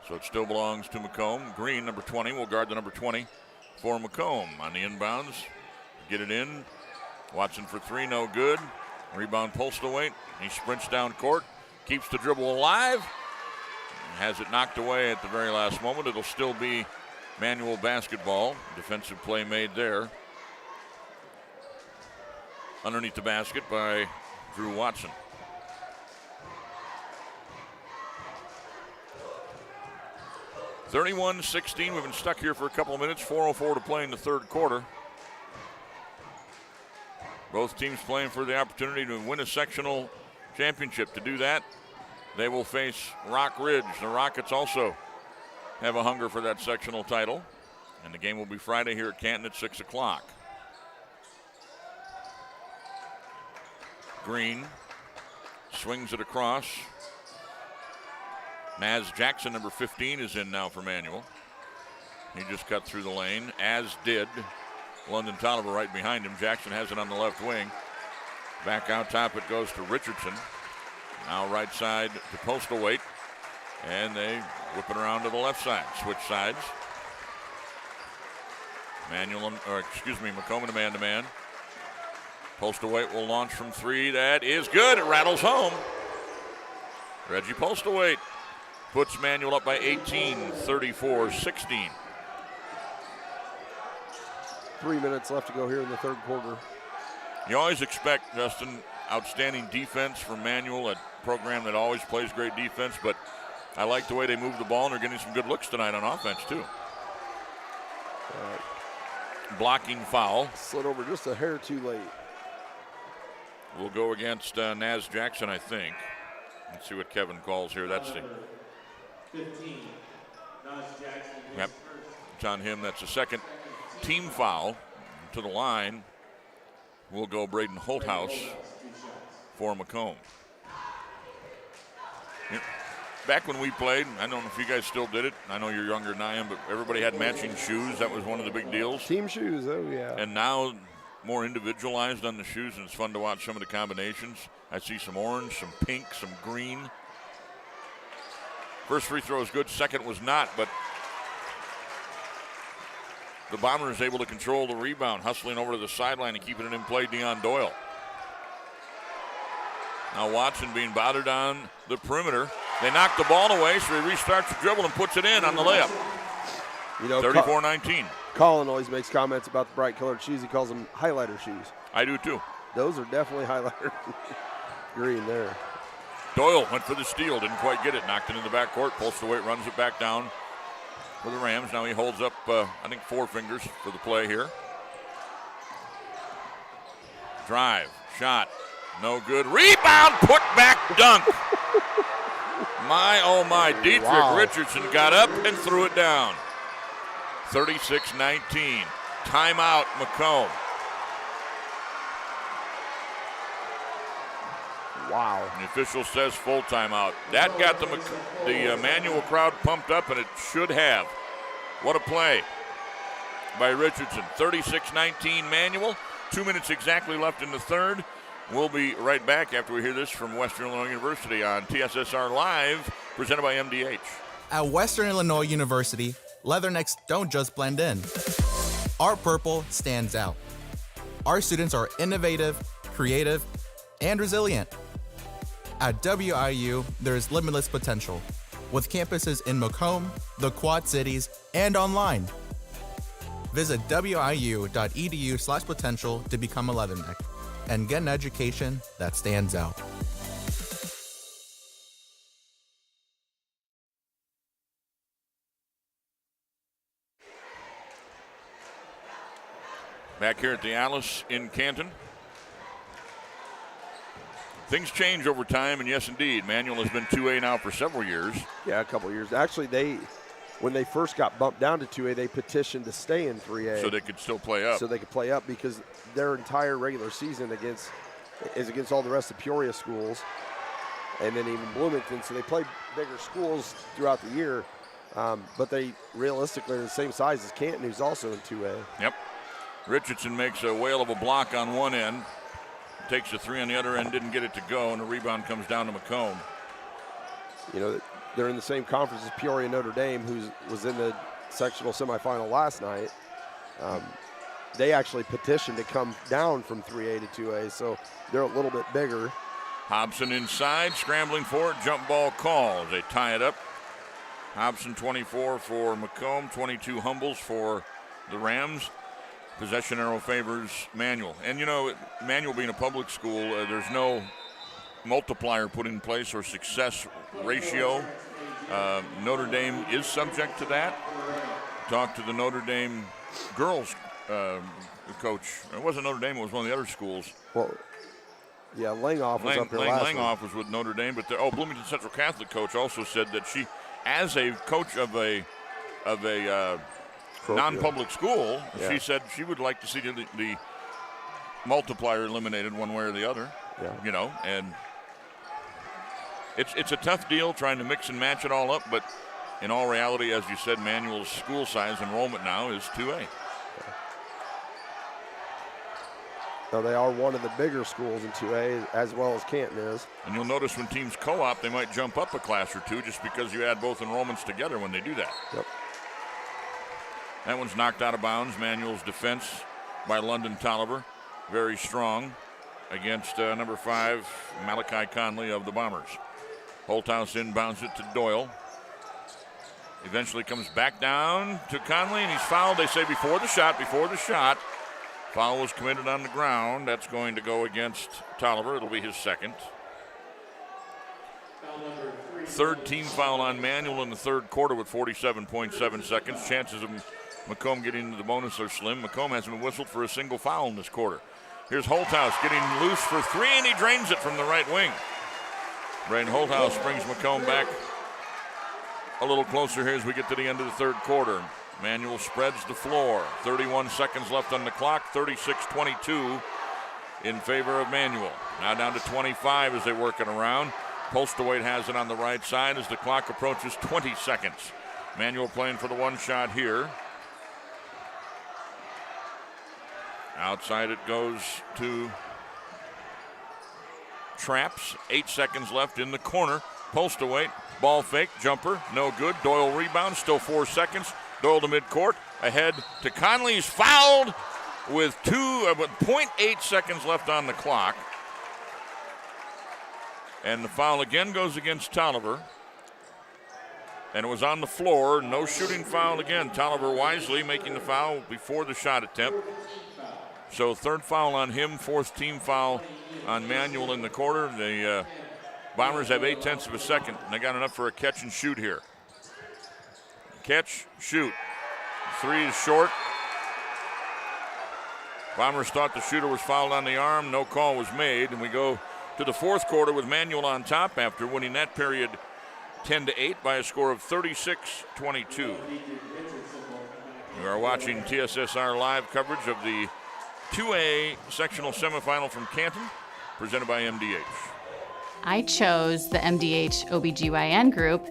So it still belongs to Macomb. Green, number 20, will guard the number 20 for Macomb on the inbounds. Get it in. Watson for three, no good. Rebound Postlewaite. He sprints down court, keeps the dribble alive, has it knocked away at the very last moment. It'll still be Manuel basketball. Defensive play made there. Underneath the basket by Drew Watson. (31-16). We've been stuck here for a couple of minutes. 4:04 to play in the third quarter. Both teams playing for the opportunity to win a sectional championship. To do that, they will face Rock Ridge. The Rockets also have a hunger for that sectional title. And the game will be Friday here at Canton at 6 o'clock. Green swings it across. Naz Jackson, number 15, is in now for Manuel. He just cut through the lane, as did London Tolliver right behind him. Jackson has it on the left wing. Back out top it goes to Richardson. Now right side to Postlethwaite. And they whip it around to the left side. Switch sides. Macomb to man-to-man. Postlethwaite will launch from 3. That is good. It rattles home. Reggie Postlethwaite puts Manual up by 18, 34-16. 3 minutes left to go here in the third quarter. You always expect, Justin, outstanding defense from Manual, a program that always plays great defense, but I like the way they move the ball, and they're getting some good looks tonight on offense, too. Blocking foul. Slid over just a hair too late. We'll go against Naz Jackson, I think. Let's see what Kevin calls here. That's the 15. Naz Jackson. Yep, it's on him. That's the second team foul. To the line will go Braden Holthouse for Macomb. Back when we played, I don't know if you guys still did it. I know you're younger than I am, but everybody had matching shoes. That was one of the big deals. Team shoes, oh yeah. And now more individualized on the shoes, and it's fun to watch some of the combinations. I see some orange, some pink, some green. First free throw is good, second was not, but the Bombers able to control the rebound, hustling over to the sideline and keeping it in play, Deion Doyle. Now Watson being bothered on the perimeter. They knock the ball away, so he restarts the dribble and puts it in on the layup. You know, 34-19. Colin always makes comments about the bright colored shoes. He calls them highlighter shoes. I do too. Those are definitely highlighter green there. Doyle went for the steal, didn't quite get it. Knocked it in the backcourt. Postlethwaite runs it back down for the Rams. Now he holds up, I think, 4 fingers for the play here. Drive, shot, no good. Rebound, put back, dunk. My, oh my, Dietrich Richardson got up and threw it down. 36-19. Timeout, Macomb. Wow. And the official says full timeout. That got the Manual crowd pumped up, and it should have. What a play by Richardson. 36-19 Manual. 2 minutes exactly left in the third. We'll be right back after we hear this from Western Illinois University on TSSR Live, presented by MDH. At Western Illinois University, Leathernecks don't just blend in. Our purple stands out. Our students are innovative, creative, and resilient. At WIU, there's limitless potential, with campuses in Macomb, the Quad Cities, and online. Visit wiu.edu/potential to become a Leatherneck and get an education that stands out. Back here at the Alice in Canton. Things change over time, and yes, indeed, Manual has been 2A now for several years. Yeah, a couple years. Actually, when they first got bumped down to 2A, they petitioned to stay in 3A. So they could still play up. So they could play up because their entire regular season is against all the rest of Peoria schools, and then even Bloomington. So they play bigger schools throughout the year, but they realistically are the same size as Canton, who's also in 2A. Yep. Richardson makes a whale of a block on one end, takes a 3 on the other end, didn't get it to go, and the rebound comes down to Macomb. You know, they're in the same conference as Peoria Notre Dame, who was in the sectional semifinal last night. They actually petitioned to come down from 3A to 2A, so they're a little bit bigger. Hobson inside, scrambling for it, jump ball call. They tie it up. Hobson 24 for Macomb, 22 Humbles for the Rams. Possession arrow favors Manual. And, you know, Manual being a public school, there's no multiplier put in place or success ratio. Notre Dame is subject to that. Talked to the Notre Dame girls coach. It wasn't Notre Dame, it was one of the other schools. Well, yeah, Langhoff was up there last week. Langhoff was with Notre Dame, but Bloomington Central Catholic coach also said that she, as a coach of a non-public school, yeah, she said she would like to see the multiplier eliminated one way or the other. Yeah. You know, and it's a tough deal trying to mix and match it all up, but in all reality, as you said, Manual's school size enrollment now is 2A. So they are one of the bigger schools in 2A, as well as Canton is. And you'll notice when teams co-op, they might jump up a class or two just because you add both enrollments together when they do that. Yep. That one's knocked out of bounds. Manual's defense by London Tolliver, very strong against number 5, Malachi Conley of the Bombers. Holthouse inbounds it to Doyle. Eventually comes back down to Conley, and he's fouled. They say before the shot. Foul was committed on the ground. That's going to go against Tolliver. It'll be his second. Third team foul on Manual in the third quarter with 47.7 seconds. Chances of Macomb getting into the bonus are slim. Macomb hasn't been whistled for a single foul in this quarter. Here's Holthouse getting loose for 3, and he drains it from the right wing. Braden Holthouse brings Macomb back a little closer here as we get to the end of the third quarter. Manual spreads the floor. 31 seconds left on the clock. 36-22 in favor of Manual. Now down to 25 as they work it around. Postawait has it on the right side as the clock approaches 20 seconds. Manual playing for the one shot here. Outside it goes to Traps. 8 seconds left in the corner. Postawait, ball fake, jumper, no good. Doyle rebound, still 4 seconds. Doyle to midcourt, ahead to Conley. He's fouled with 0.8 seconds left on the clock. And the foul again goes against Tolliver. And it was on the floor, no shooting foul again. Tolliver wisely making the foul before the shot attempt. So third foul on him, fourth team foul on Manual in the quarter. The Bombers have 0.8 of a second, and they got enough for a catch and shoot here. Catch, shoot. 3 is short. Bombers thought the shooter was fouled on the arm. No call was made, and we go to the fourth quarter with Manual on top after winning that period 10-8 by a score of 36-22. We are watching TSSR live coverage of the 2A sectional semifinal from Canton, presented by MDH. I chose the MDH OBGYN group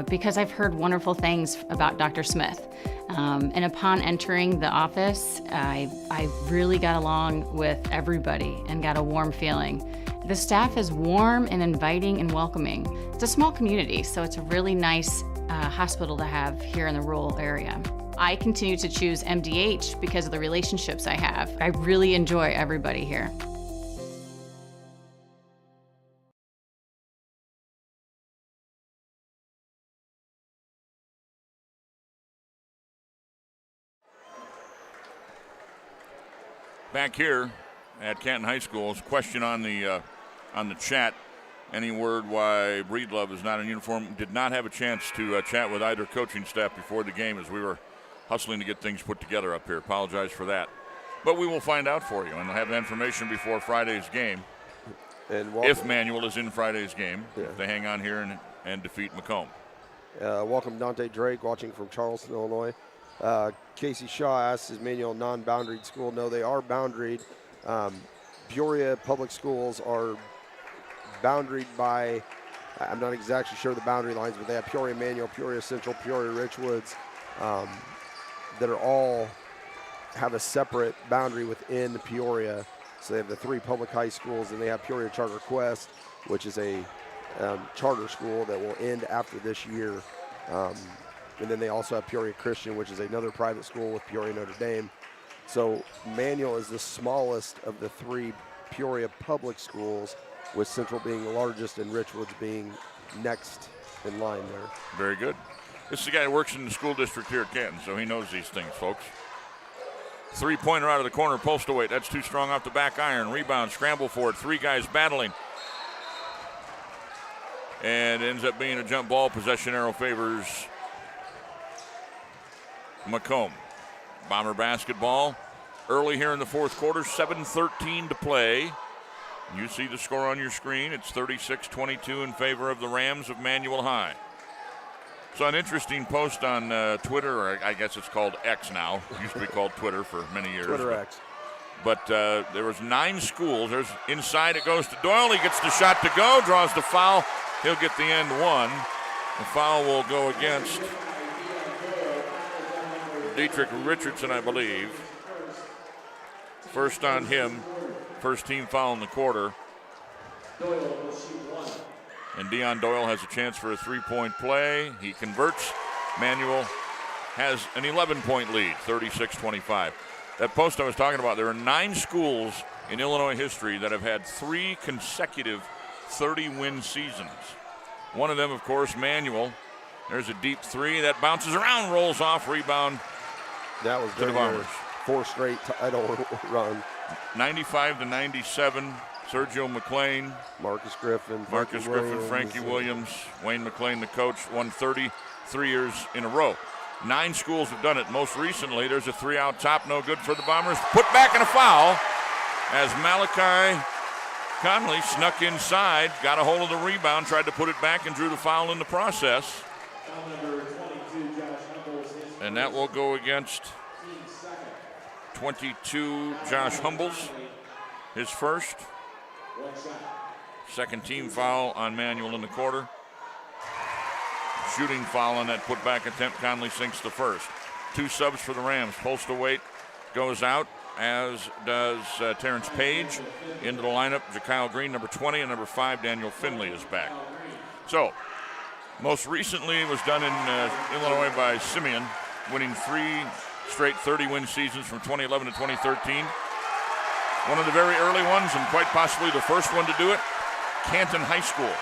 because I've heard wonderful things about Dr. Smith. And upon entering the office, I really got along with everybody and got a warm feeling. The staff is warm and inviting and welcoming. It's a small community, so it's a really nice hospital to have here in the rural area. I continue to choose MDH because of the relationships I have. I really enjoy everybody here. Back here at Canton High School, question on the chat. Any word why Breedlove is not in uniform? Did not have a chance to chat with either coaching staff before the game as we were hustling to get things put together up here. Apologize for that. But we will find out for you and have the information before Friday's game. And if Manual is in Friday's game, if they hang on here and defeat Macomb. Welcome Dante Drake watching from Charleston, Illinois. Casey Shaw asks, is Manual non-boundaried school? No, they are boundaried. Peoria public schools are boundaried by, I'm not exactly sure the boundary lines, but they have Peoria Manual, Peoria Central, Peoria Richwoods, that are all have a separate boundary within Peoria. So they have the 3 public high schools, and they have Peoria Charter Quest, which is a charter school that will end after this year. And then they also have Peoria Christian, which is another private school with Peoria Notre Dame. So Manual is the smallest of the 3 Peoria public schools, with Central being the largest and Richwoods being next in line there. Very good. This is the guy who works in the school district here at Canton, so he knows these things, folks. 3-pointer out of the corner, Postawait. That's too strong off the back iron. Rebound, scramble for it. 3 guys battling. And ends up being a jump ball. Possession arrow favors Macomb. Bomber basketball early here in the fourth quarter. 7:13 to play. You see the score on your screen. It's 36-22 in favor of the Rams of Manual High. So an interesting post on Twitter, or I guess it's called X now. It used to be called Twitter for many years. Twitter X. But there was 9 schools. There's inside. It goes to Doyle. He gets the shot to go. Draws the foul. He'll get the end one. The foul will go against Dietrich Richardson, I believe. First on him. First team foul in the quarter. Doyle will shoot one. And Dion Doyle has a chance for a three-point play. He converts. Manual has an 11-point lead, 36-25. That post I was talking about, there are 9 schools in Illinois history that have had 3 consecutive 30-win seasons. One of them, of course, Manual. There's a deep three that bounces around, rolls off, rebound. That was to the Bombers. 4 straight title run. 95-97, Sergio McLean. Marcus Griffin, Frankie Williams, Wayne McLean, the coach, won 33 years in a row. 9 schools have done it. Most recently, there's a 3 out top, no good for the Bombers. Put back and a foul as Malachi Conley snuck inside, got a hold of the rebound, tried to put it back, and drew the foul in the process. And that will go against 22, Josh Humbles, his first. Second team foul on Manuel in the quarter. Shooting foul on that putback attempt. Conley sinks the first. 2 subs for the Rams. Postlethwaite goes out, as does Terrence Page. Into the lineup, Jakyle Green, number 20, and number 5, Daniel Finley is back. So, most recently was done in Illinois by Simeon, winning 3 straight 30-win seasons from 2011 to 2013. One of the very early ones, and quite possibly the first one to do it, Canton High School,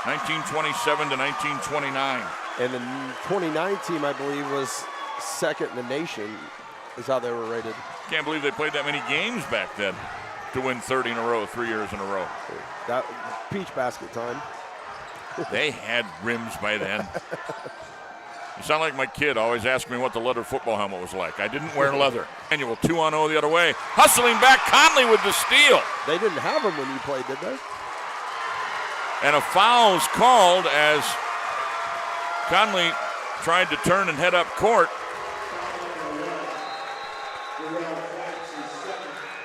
1927 to 1929. And the 29 team, I believe, was second in the nation, is how they were rated. Can't believe they played that many games back then to win 30 in a row, 3 years in a row. That peach basket time. They had rims by then. You sound like my kid always asked me what the leather football helmet was like. I didn't wear leather. Annual 2-on-0 the other way. Hustling back, Conley with the steal. They didn't have them when you played, did they? And a foul is called as Conley tried to turn and head up court.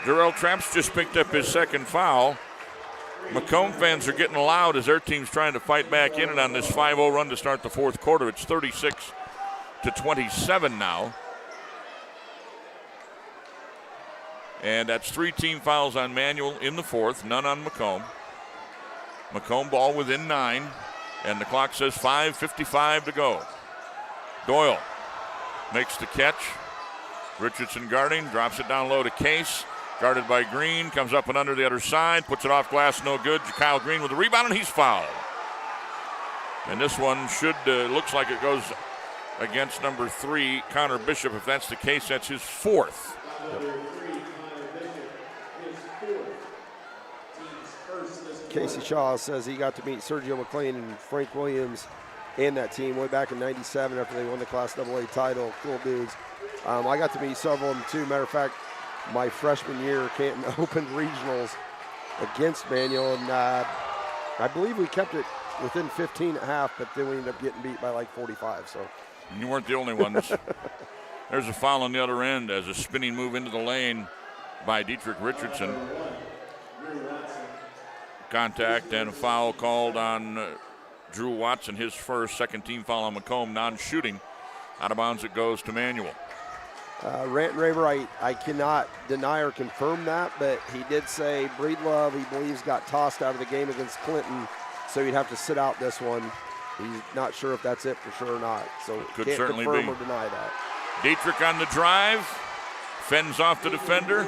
Jarrell Traps just picked up his second foul. Macomb fans are getting loud as their team's trying to fight back in it on this 5-0 run to start the fourth quarter. It's 36-27 now. And that's 3 team fouls on Manuel in the fourth, none on Macomb. Macomb ball within 9, and the clock says 5:55 to go. Doyle makes the catch. Richardson guarding, drops it down low to Case. Guarded by Green, comes up and under the other side, puts it off glass, no good. Kyle Green with the rebound, and he's fouled. And this one looks like it goes against number 3, Connor Bishop. If that's the case, that's his 4th. Casey Shaw says he got to meet Sergio McLean and Frank Williams and that team way back in '97 after they won the Class AA title. Cool dudes. I got to meet several of them too. Matter of fact, my freshman year, Canton opened regionals against Manuel, and I believe we kept it within 15 at half, but then we ended up getting beat by like 45. So you weren't the only ones. There's a foul on the other end as a spinning move into the lane by Dietrich Richardson. Contact and a foul called on Drew Watson, his first. Second team foul on Macomb, non-shooting. Out of bounds it goes to Manuel. Ranton Raver, I cannot deny or confirm that, but he did say Breedlove, he believes, got tossed out of the game against Clinton, so he'd have to sit out this one. He's not sure if that's it for sure or not, so could can't certainly confirm be. or deny that. Dietrich on the drive, fends off the defender,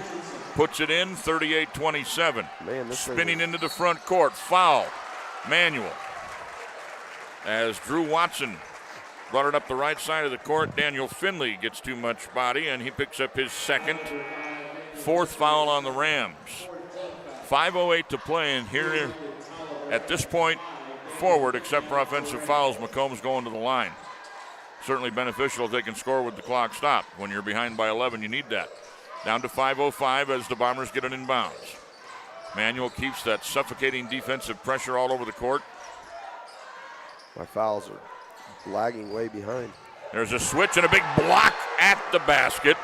puts it in, 38-27. Man, this spinning into the front court, foul, Manuel. As Drew Watson brought it up the right side of the court, Daniel Finley gets too much body, and he picks up his second. 4th foul on the Rams. 5:08 to play, and here at this point forward, except for offensive fouls, Macomb's going to the line. Certainly beneficial if they can score with the clock stopped. When you're behind by 11, you need that. Down to 5:05 as the Bombers get it in bounds. Manuel keeps that suffocating defensive pressure all over the court. My fouls are lagging way behind. There's a switch and a big block at the basket.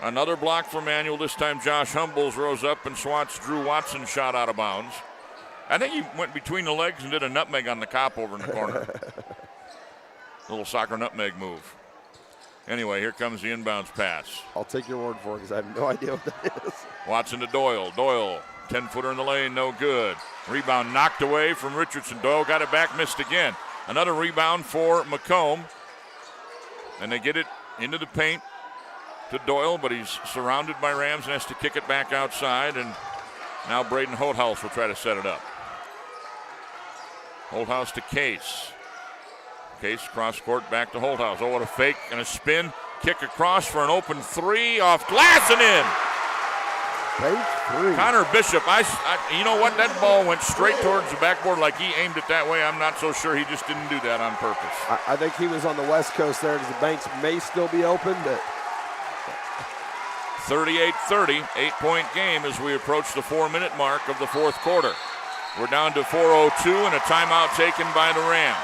Another block for Manuel. This time Josh Humbles rose up and swats Drew Watson's shot out of bounds. I think he went between the legs and did a nutmeg on the cop over in the corner. Little soccer nutmeg move. Anyway, here comes the inbounds pass. I'll take your word for it because I have no idea what that is. Watson to Doyle. Doyle, 10-footer in the lane, no good. Rebound knocked away from Richardson. Doyle got it back, missed again. Another rebound for Macomb. And they get it into the paint to Doyle, but he's surrounded by Rams and has to kick it back outside. And now Braden Holthouse will try to set it up. Holthouse to Case. Case cross court back to Holthouse. Oh, what a fake and a spin. Kick across for an open three off glass and in. Page 3. Connor Bishop, you know what? That ball went straight towards the backboard like he aimed it that way. I'm not so sure he just didn't do that on purpose. I think he was on the West Coast there because the banks may still be open, but 38-30, 8-point game as we approach the 4-minute mark of the fourth quarter. We're down to 4:02 and a timeout taken by the Rams.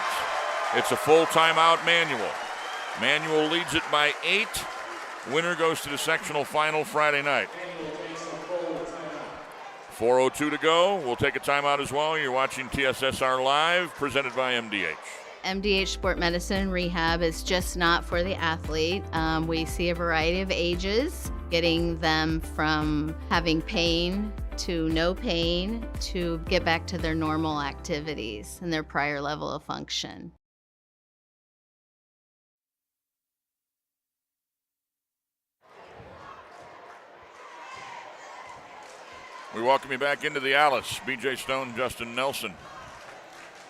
It's a full timeout Manual. Manual leads it by 8. Winner goes to the sectional final Friday night. 4:02 to go. We'll take a timeout as well. You're watching TSSR Live, presented by MDH. MDH Sport Medicine Rehab is just not for the athlete. We see a variety of ages, getting them from having pain to no pain to get back to their normal activities and their prior level of function. We welcome you back into the Alice. BJ Stone, Justin Nelson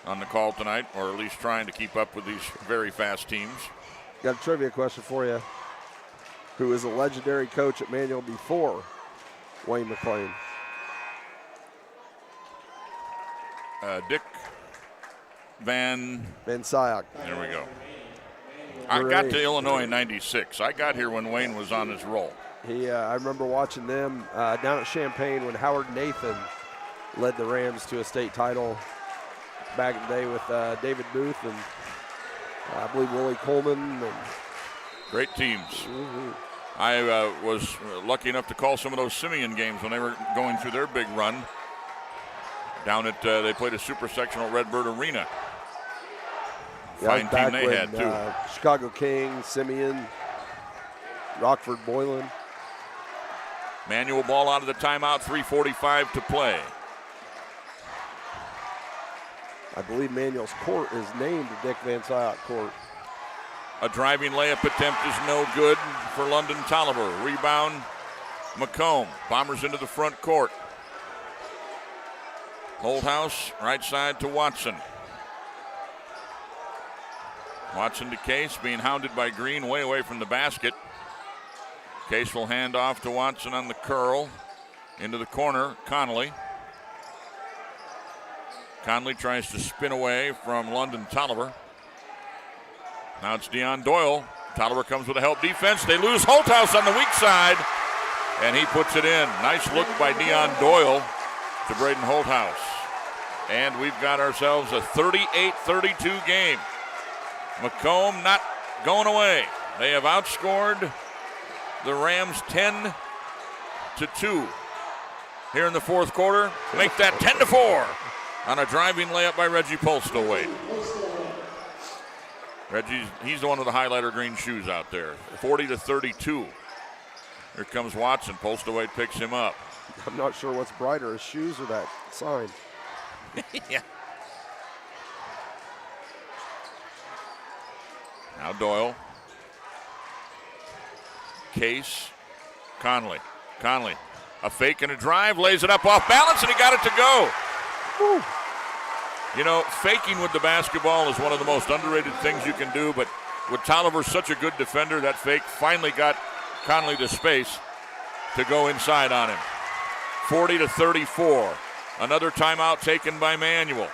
on the call tonight, or at least trying to keep up with these very fast teams. got a trivia question for you. Who was a legendary coach at Manual before Wayne McLean? Dick Van Syak. There we go. I got to Illinois in 96. I got here when Wayne was on his roll. I remember watching them down at Champaign when Howard Nathan led the Rams to a state title back in the day with David Booth and I believe Willie Coleman. And great teams. Mm-hmm. I was lucky enough to call some of those Simeon games when they were going through their big run. Down at, they played a super sectional at Redbird Arena. Fine team they had, too. Chicago King, Simeon, Rockford Boylan. Manual ball out of the timeout, 3:45 to play. I believe Manual's court is named Dick Van Syak Court. A driving layup attempt is no good for London Tolliver. Rebound, Macomb. Bombers into the front court. Holthouse, right side to Watson. Watson to Case, being hounded by Green, way away from the basket. Case will hand off to Watson on the curl. Into the corner, Connolly. Conley tries to spin away from London Tolliver. Now it's Deion Doyle. Tolliver comes with a help defense. They lose Holthouse on the weak side, and he puts it in. Nice look by Deion Doyle to Braden Holthouse. And we've got ourselves a 38-32 game. Macomb not going away. They have outscored the Rams 10-2 here in the fourth quarter. Make that 10-4 on a driving layup by Reggie Polstowait. He's the one with the highlighter green shoes out there. 40-32. Here comes Watson. Polstowait picks him up. I'm not sure what's brighter, his shoes or that sign. Yeah. Now Doyle. Case. Conley. A fake and a drive. Lays it up off balance, and he got it to go. Woo. You know, faking with the basketball is one of the most underrated things you can do, but with Tolliver such a good defender, that fake finally got Conley the space to go inside on him. 40-34. Another timeout taken by Manual.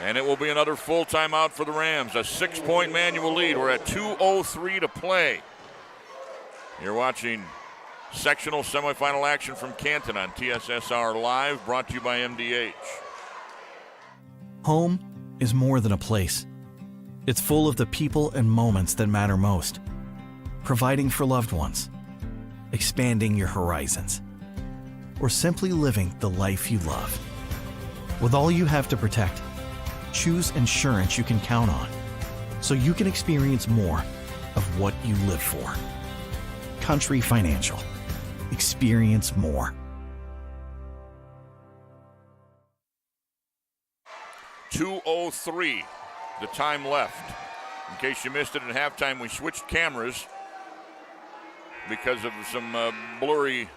And it will be another full timeout for the Rams. A 6-point Manual lead. We're at 2:03 to play. You're watching sectional semifinal action from Canton on TSSR Live, brought to you by MDH. Home is more than a place. It's full of the people and moments that matter most. Providing for loved ones, expanding your horizons, or simply living the life you love. With all you have to protect, choose insurance you can count on, so you can experience more of what you live for. Country Financial. Experience more. .203, the time left. In case you missed it at halftime, we switched cameras because of some blurry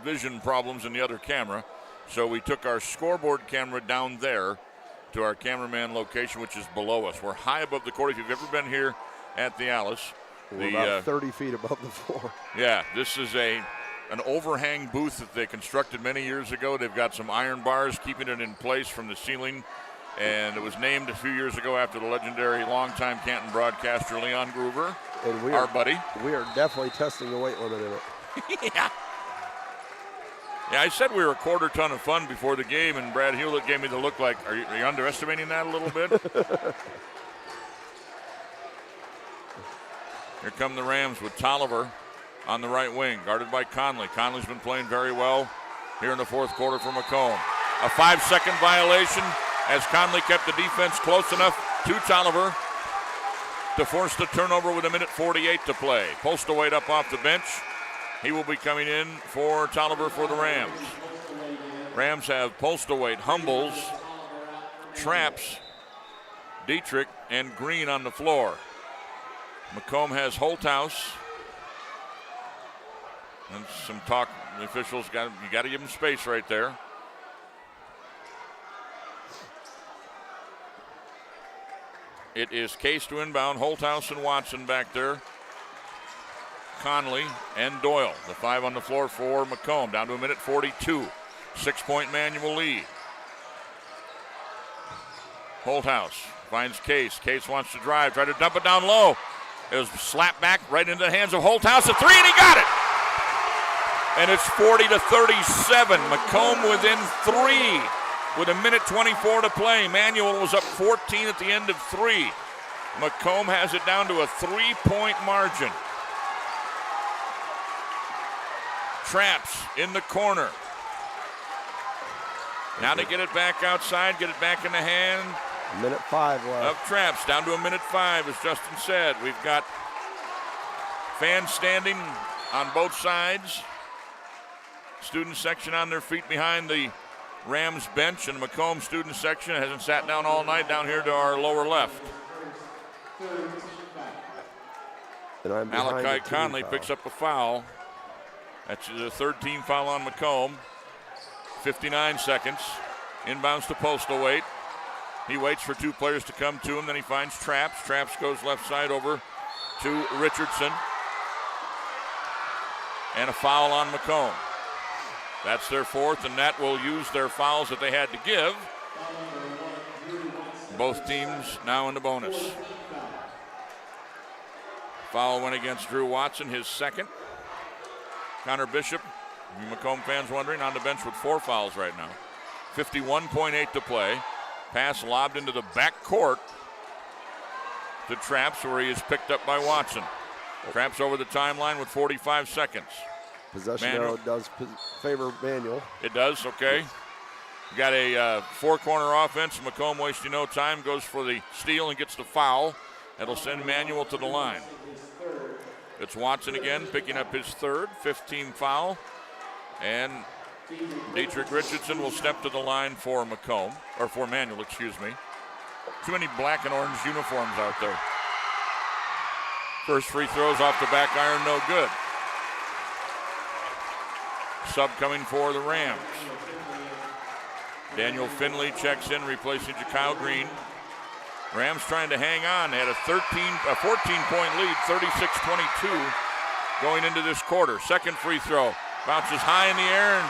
vision problems in the other camera. So we took our scoreboard camera down there to our cameraman location, which is below us. We're high above the court. If you've ever been here at the Alice, we're about 30 feet above the floor. Yeah, this is an overhang booth that they constructed many years ago. They've got some iron bars keeping it in place from the ceiling. And it was named a few years ago after the legendary longtime Canton broadcaster Leon Groover, and our buddy. We are definitely testing the weight limit in it. Yeah, I said we were a quarter ton of fun before the game, and Brad Hulett gave me the look like, are you underestimating that a little bit? Here come the Rams with Tolliver on the right wing, guarded by Conley. Conley's been playing very well here in the fourth quarter for Macomb. A 5-second violation as Conley kept the defense close enough to Tolliver to force the turnover with 1:48 to play. Postlewaite up off the bench. He will be coming in for Tolliver for the Rams. Rams have Postlewaite, Humbles, Traps, Dietrich, and Green on the floor. Macomb has Holthouse. And some talk, the officials, you got to give them space right there. It is Case to inbound, Holthouse and Watson back there. Conley and Doyle, the 5 on the floor for Macomb, down to 1:42. 6-point Manual lead. Holthouse finds Case. Case wants to drive, try to dump it down low. It was slapped back right into the hands of Holthouse. A 3, and he got it! And it's 40-37. Macomb within 3. With 1:24 to play. Manual was up 14 at the end of 3. Macomb has it down to a 3-point margin. Traps in the corner. Now they get it back outside, get it back in the hand. 1:05 left. Of Traps, down to 1:05, as Justin said. We've got fans standing on both sides. Student section on their feet behind the Rams bench, and the Macomb student section hasn't sat down all night down here to our lower left. Malachi Conley picks up a foul. That's the third team foul on Macomb. 59 seconds. Inbounds to Postlewaite. He waits for 2 players to come to him, then he finds Traps. Traps goes left side over to Richardson. And a foul on Macomb. That's their 4th, and that will use their fouls that they had to give. Both teams now in the bonus. Foul went against Drew Watson, his 2nd. Connor Bishop, Macomb fans wondering, on the bench with 4 fouls right now. 51.8 to play. Pass lobbed into the back court to Traps, where he is picked up by Watson. Traps over the timeline with 45 seconds. Possession arrow does favor Manual. It does, okay. Got a 4-corner offense. Macomb wasting no time, goes for the steal and gets the foul. That'll send Manual to the line. It's Watson again, picking up his 3rd, 15 foul. And Dietrich Richardson will step to the line for Macomb, or for Manual, excuse me. Too many black and orange uniforms out there. First free throws off the back iron, no good. Sub coming for the Rams. Daniel Finley checks in, replacing Jakyle Green. Rams trying to hang on. They had a 14-point lead, 36-22 going into this quarter. Second free throw. Bounces high in the air and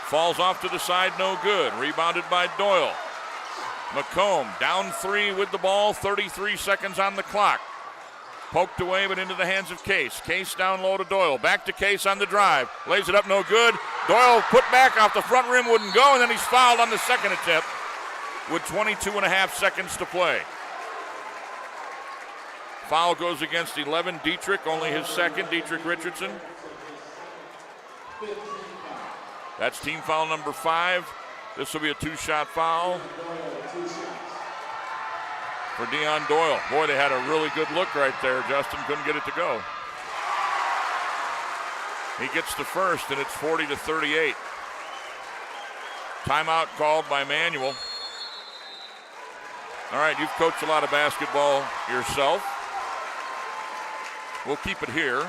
falls off to the side, no good. Rebounded by Doyle. Macomb down 3 with the ball, 33 seconds on the clock. Poked away, but into the hands of Case. Case down low to Doyle. Back to Case on the drive. Lays it up, no good. Doyle put back off the front rim, wouldn't go, and then he's fouled on the second attempt with 22.5 seconds to play. Foul goes against 11. Dietrich, only his 2nd. Dietrich Richardson. That's team foul number 5. This will be a 2-shot foul for Deion Doyle. Boy, they had a really good look right there. Justin couldn't get it to go. He gets the first, and it's 40-38. Timeout called by Manual. All right, you've coached a lot of basketball yourself. We'll keep it here,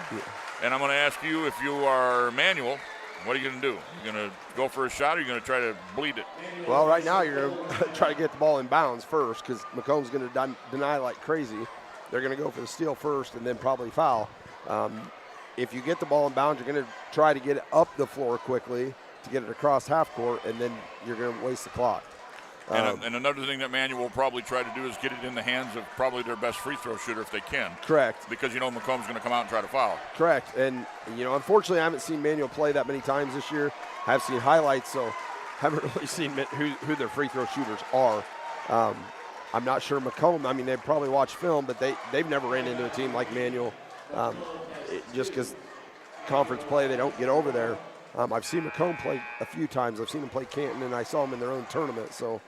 and I'm going to ask you, if you are Manual, what are you going to do? You going to go for a shot, or are you going to try to bleed it? Well, right now you're going to try to get the ball in bounds first, because Macomb's going to deny like crazy. They're going to go for the steal first and then probably foul. If you get the ball in bounds, you're going to try to get it up the floor quickly to get it across half court, and then you're going to waste the clock. And another thing that Manual will probably try to do is get it in the hands of probably their best free throw shooter if they can. Correct. Because Macomb's going to come out and try to foul. Correct. And, unfortunately, I haven't seen Manual play that many times this year. I've seen highlights, so haven't really seen who their free throw shooters are. I'm not sure Macomb, they probably watch film, but they've never ran into a team like Manual. Just because conference play, they don't get over there. I've seen Macomb play a few times. I've seen them play Canton, and I saw them in their own tournament. So,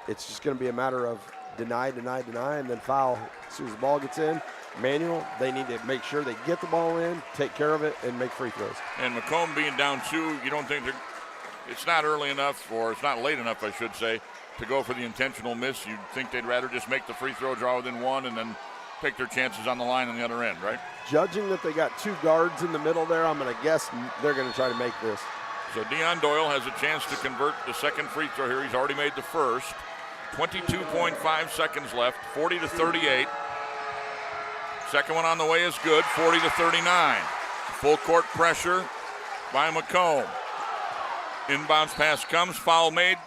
it's just going to be a matter of deny, and then foul as soon as the ball gets in. Manual, they need to make sure they get the ball in, take care of it, and make free throws. And Macomb being down 2, you don't think it's not early enough, or it's not late enough, I should say, to go for the intentional miss. You'd think they'd rather just make the free throw, draw within 1, and then take their chances on the line on the other end, right? Judging that they got 2 guards in the middle there, I'm going to guess they're going to try to make this. So Deion Doyle has a chance to convert the second free throw here. He's already made the first. 22.5 seconds left, 40-38. Second one on the way is good, 40-39. Full court pressure by Macomb. Inbounds pass comes, foul made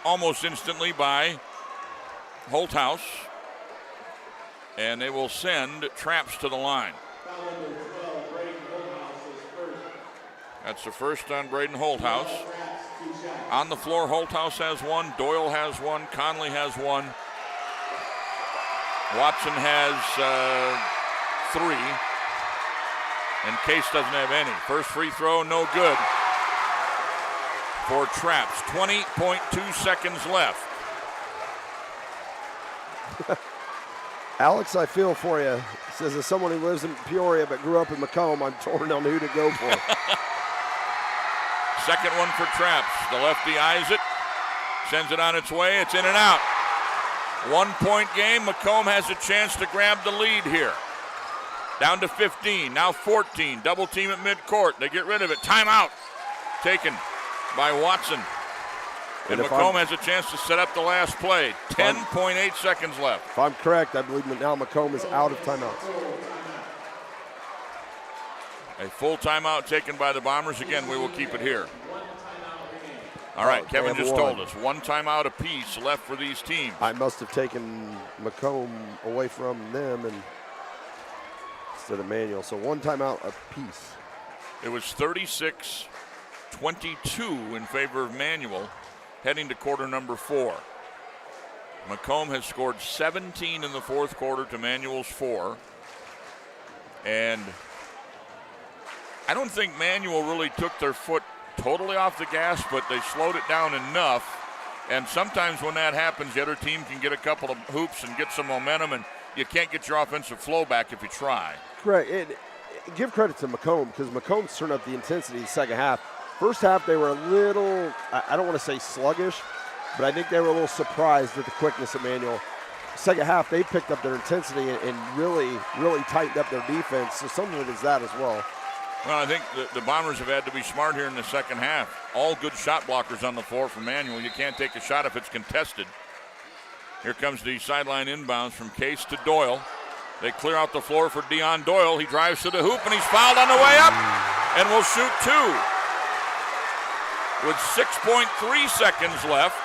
almost instantly by Holthouse. And they will send Traps to the line. That's the first on Braden Holthouse. On the floor, Holthouse has 1, Doyle has 1, Conley has 1. Watson has 3. And Case doesn't have any. First free throw, no good for Traps. 20.2 seconds left. Alex, I feel for you. Says, as someone who lives in Peoria but grew up in Macomb, I'm torn on who to go for. Second one for Traps. The lefty eyes it, sends it on its way. It's in and out. 1-point game. Macomb has a chance to grab the lead here. Down to 15, now 14. Double team at midcourt. They get rid of it. Timeout taken by Watson. And Macomb has a chance to set up the last play. 10.8 seconds left. If I'm correct, I believe now Macomb is out of timeouts. A full timeout taken by the Bombers. Again, we will keep it here. All right, Kevin just told us 1 timeout apiece left for these teams. I must have taken Macomb away from them and instead of Manual. So 1 timeout apiece. It was 36-22 in favor of Manual heading to quarter number 4. Macomb has scored 17 in the fourth quarter to Manual's 4. And I don't think Manual really took their foot totally off the gas, but they slowed it down enough. And sometimes when that happens, the other team can get a couple of hoops and get some momentum, and you can't get your offensive flow back if you try. Correct. Give credit to Macomb, because Macomb's turned up the intensity in the second half. First half, they were a little, I don't want to say sluggish, but I think they were a little surprised at the quickness of Manual. Second half, they picked up their intensity and really, really tightened up their defense. So some of it is that as well. Well, I think the Bombers have had to be smart here in the second half. All good shot blockers on the floor for Manual. You can't take a shot if it's contested. Here comes the sideline inbounds from Case to Doyle. They clear out the floor for Deion Doyle. He drives to the hoop, and he's fouled on the way up and will shoot 2. With 6.3 seconds left,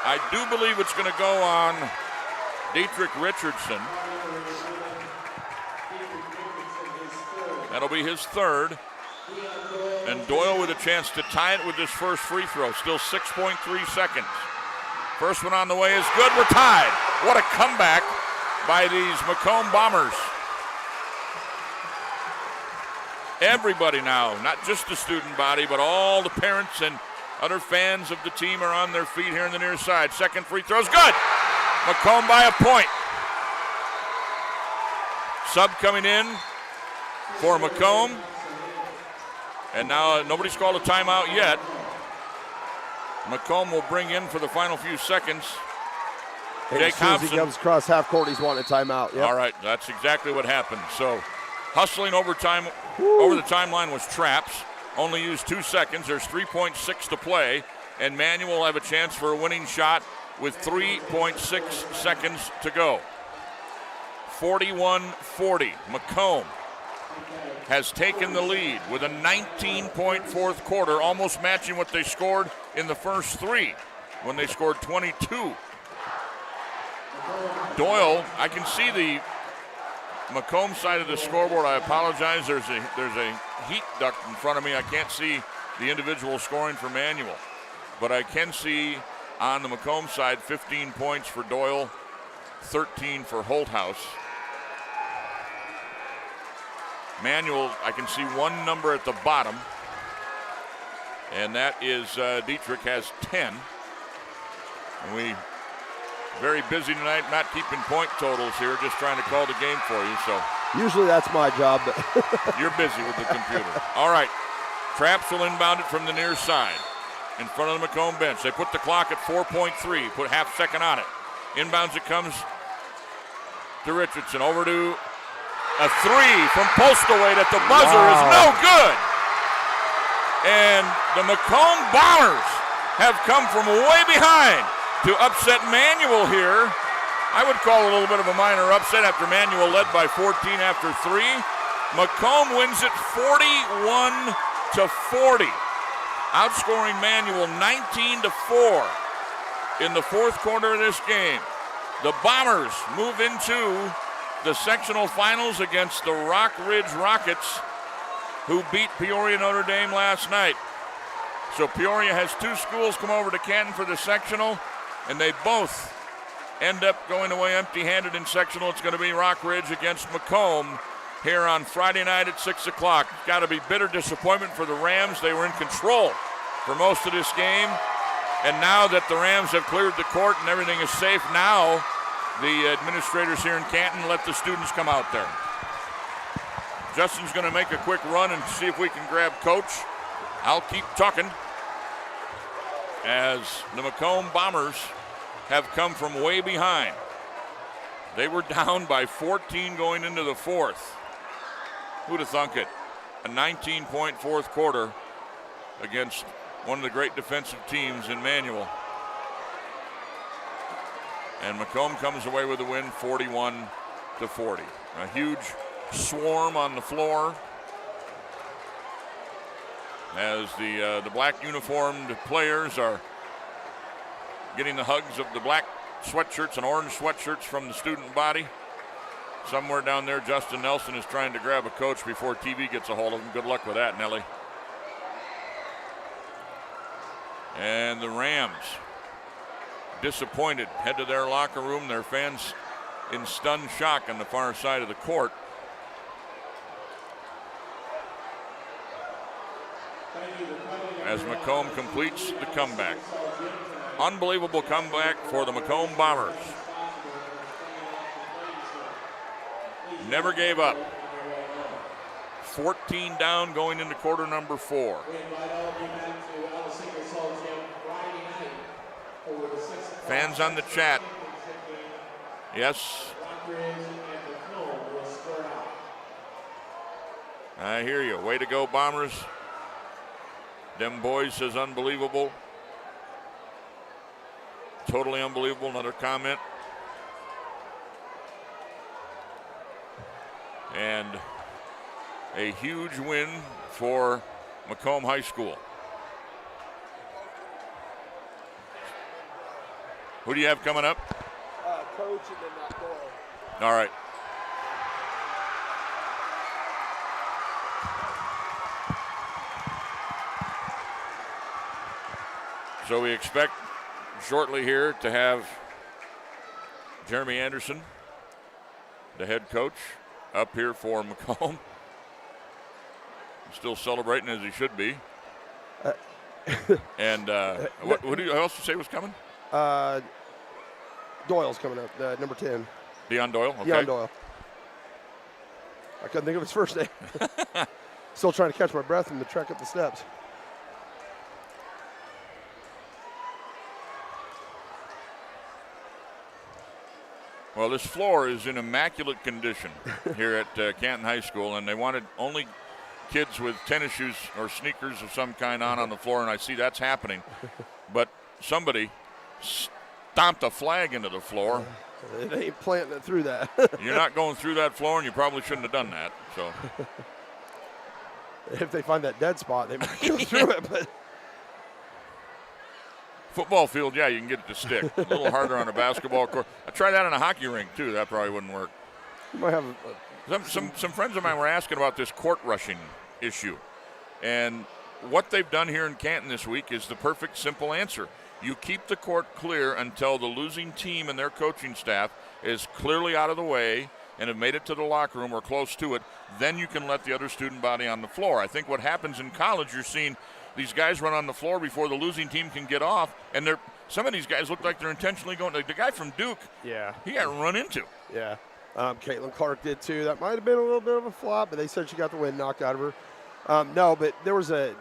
I do believe it's going to go on Dietrich Richardson. That'll be his 3rd. And Doyle with a chance to tie it with his first free throw. Still 6.3 seconds. First one on the way is good. We're tied. What a comeback by these Macomb Bombers. Everybody now, not just the student body, but all the parents and Other fans of the team are on their feet here on the near side. Second free throw is good. Macomb by a point. Sub coming in for Macomb. And now nobody's called a timeout yet. Macomb will bring in for the final few seconds. As soon as he comes across half court, he's wanting a timeout. Yep. All right, that's exactly what happened. So hustling over the timeline was Traps. Only used 2 seconds. There's 3.6 to play. And Manual will have a chance for a winning shot with 3.6 seconds to go. 41-40. Macomb has taken the lead with a 19-point fourth quarter, almost matching what they scored in the first 3 when they scored 22. Doyle, I can see the Macomb side of the scoreboard. I apologize. There's a heat duct in front of me. I can't see the individual scoring for Manual. But I can see on the Macomb side 15 points for Doyle, 13 for Holthouse. Manual, I can see one number at the bottom, and that is Dietrich has 10. And we very busy tonight, not keeping point totals here, just trying to call the game for you. So usually that's my job, but you're busy with the computer. All right, Traps will inbound it from the near side in front of the Macomb bench. They put the clock at 4.3, put half second on it. Inbounds it comes to Richardson, over to a 3 from postal weight at the buzzer is no good. And the Macomb Bombers have come from way behind to upset Manual here. I would call it a little bit of a minor upset after Manual led by 14 after 3. Macomb wins it 41-40, outscoring Manual 19-4 in the fourth quarter of this game. The Bombers move into the sectional finals against the Rock Ridge Rockets, who beat Peoria Notre Dame last night. So Peoria has 2 schools come over to Canton for the sectional, and they both end up going away empty-handed in sectional. It's going to be Rock Ridge against Macomb here on Friday night at 6 o'clock. Got to be bitter disappointment for the Rams. They were in control for most of this game, and now that the Rams have cleared the court and everything is safe, now the administrators here in Canton let the students come out there. Justin's going to make a quick run and see if we can grab Coach. I'll keep talking as the Macomb Bombers have come from way behind. They were down by 14 going into the fourth. Who'd have thunk it? A 19-point fourth quarter against one of the great defensive teams in Manual. And Macomb comes away with a win, 41-40. A huge swarm on the floor as the black uniformed players are getting the hugs of the black sweatshirts and orange sweatshirts from the student body. Somewhere down there, Justin Nelson is trying to grab a coach before TV gets a hold of him. Good luck with that, Nelly. And the Rams, disappointed, head to their locker room. Their fans in stunned shock on the far side of the court. As Macomb completes the comeback. Unbelievable comeback for the Macomb Bombers. Never gave up. 14 down going into quarter number 4. Fans on the chat. Yes. I hear you. Way to go, Bombers. Them boys says unbelievable. Totally unbelievable. Another comment. And a huge win for Macomb High School. Who do you have coming up? Coach and then Doyle. All right. So we expect shortly here to have Jeremy Anderson, the head coach, up here for Macomb. Still celebrating as he should be. And what else did you say was coming? Doyle's coming up, number 10. Deion Doyle? Okay. Deion Doyle. I couldn't think of his first name. Still trying to catch my breath from the trek up the steps. Well, this floor is in immaculate condition here at Canton High School, and they wanted only kids with tennis shoes or sneakers of some kind on the floor, and I see that's happening. But somebody stomped a flag into the floor. It ain't planting it through that. You're not going through that floor, and you probably shouldn't have done that. So, if they find that dead spot, they might go through it. But football field, yeah, you can get it to stick. A little harder on a basketball court. I tried that on a hockey rink too. That probably wouldn't work. You might have some friends of mine were asking about this court rushing issue, and what they've done here in Canton this week is the perfect, simple answer. You keep the court clear until the losing team and their coaching staff is clearly out of the way and have made it to the locker room or close to it. Then you can let the other student body on the floor. I think what happens in college, you're seeing these guys run on the floor before the losing team can get off, and some of these guys look like they're intentionally going. Like the guy from Duke, he got run into. Yeah, Caitlin Clark did too. That might have been a little bit of a flop, but they said she got the wind knocked out of her. No, but there was the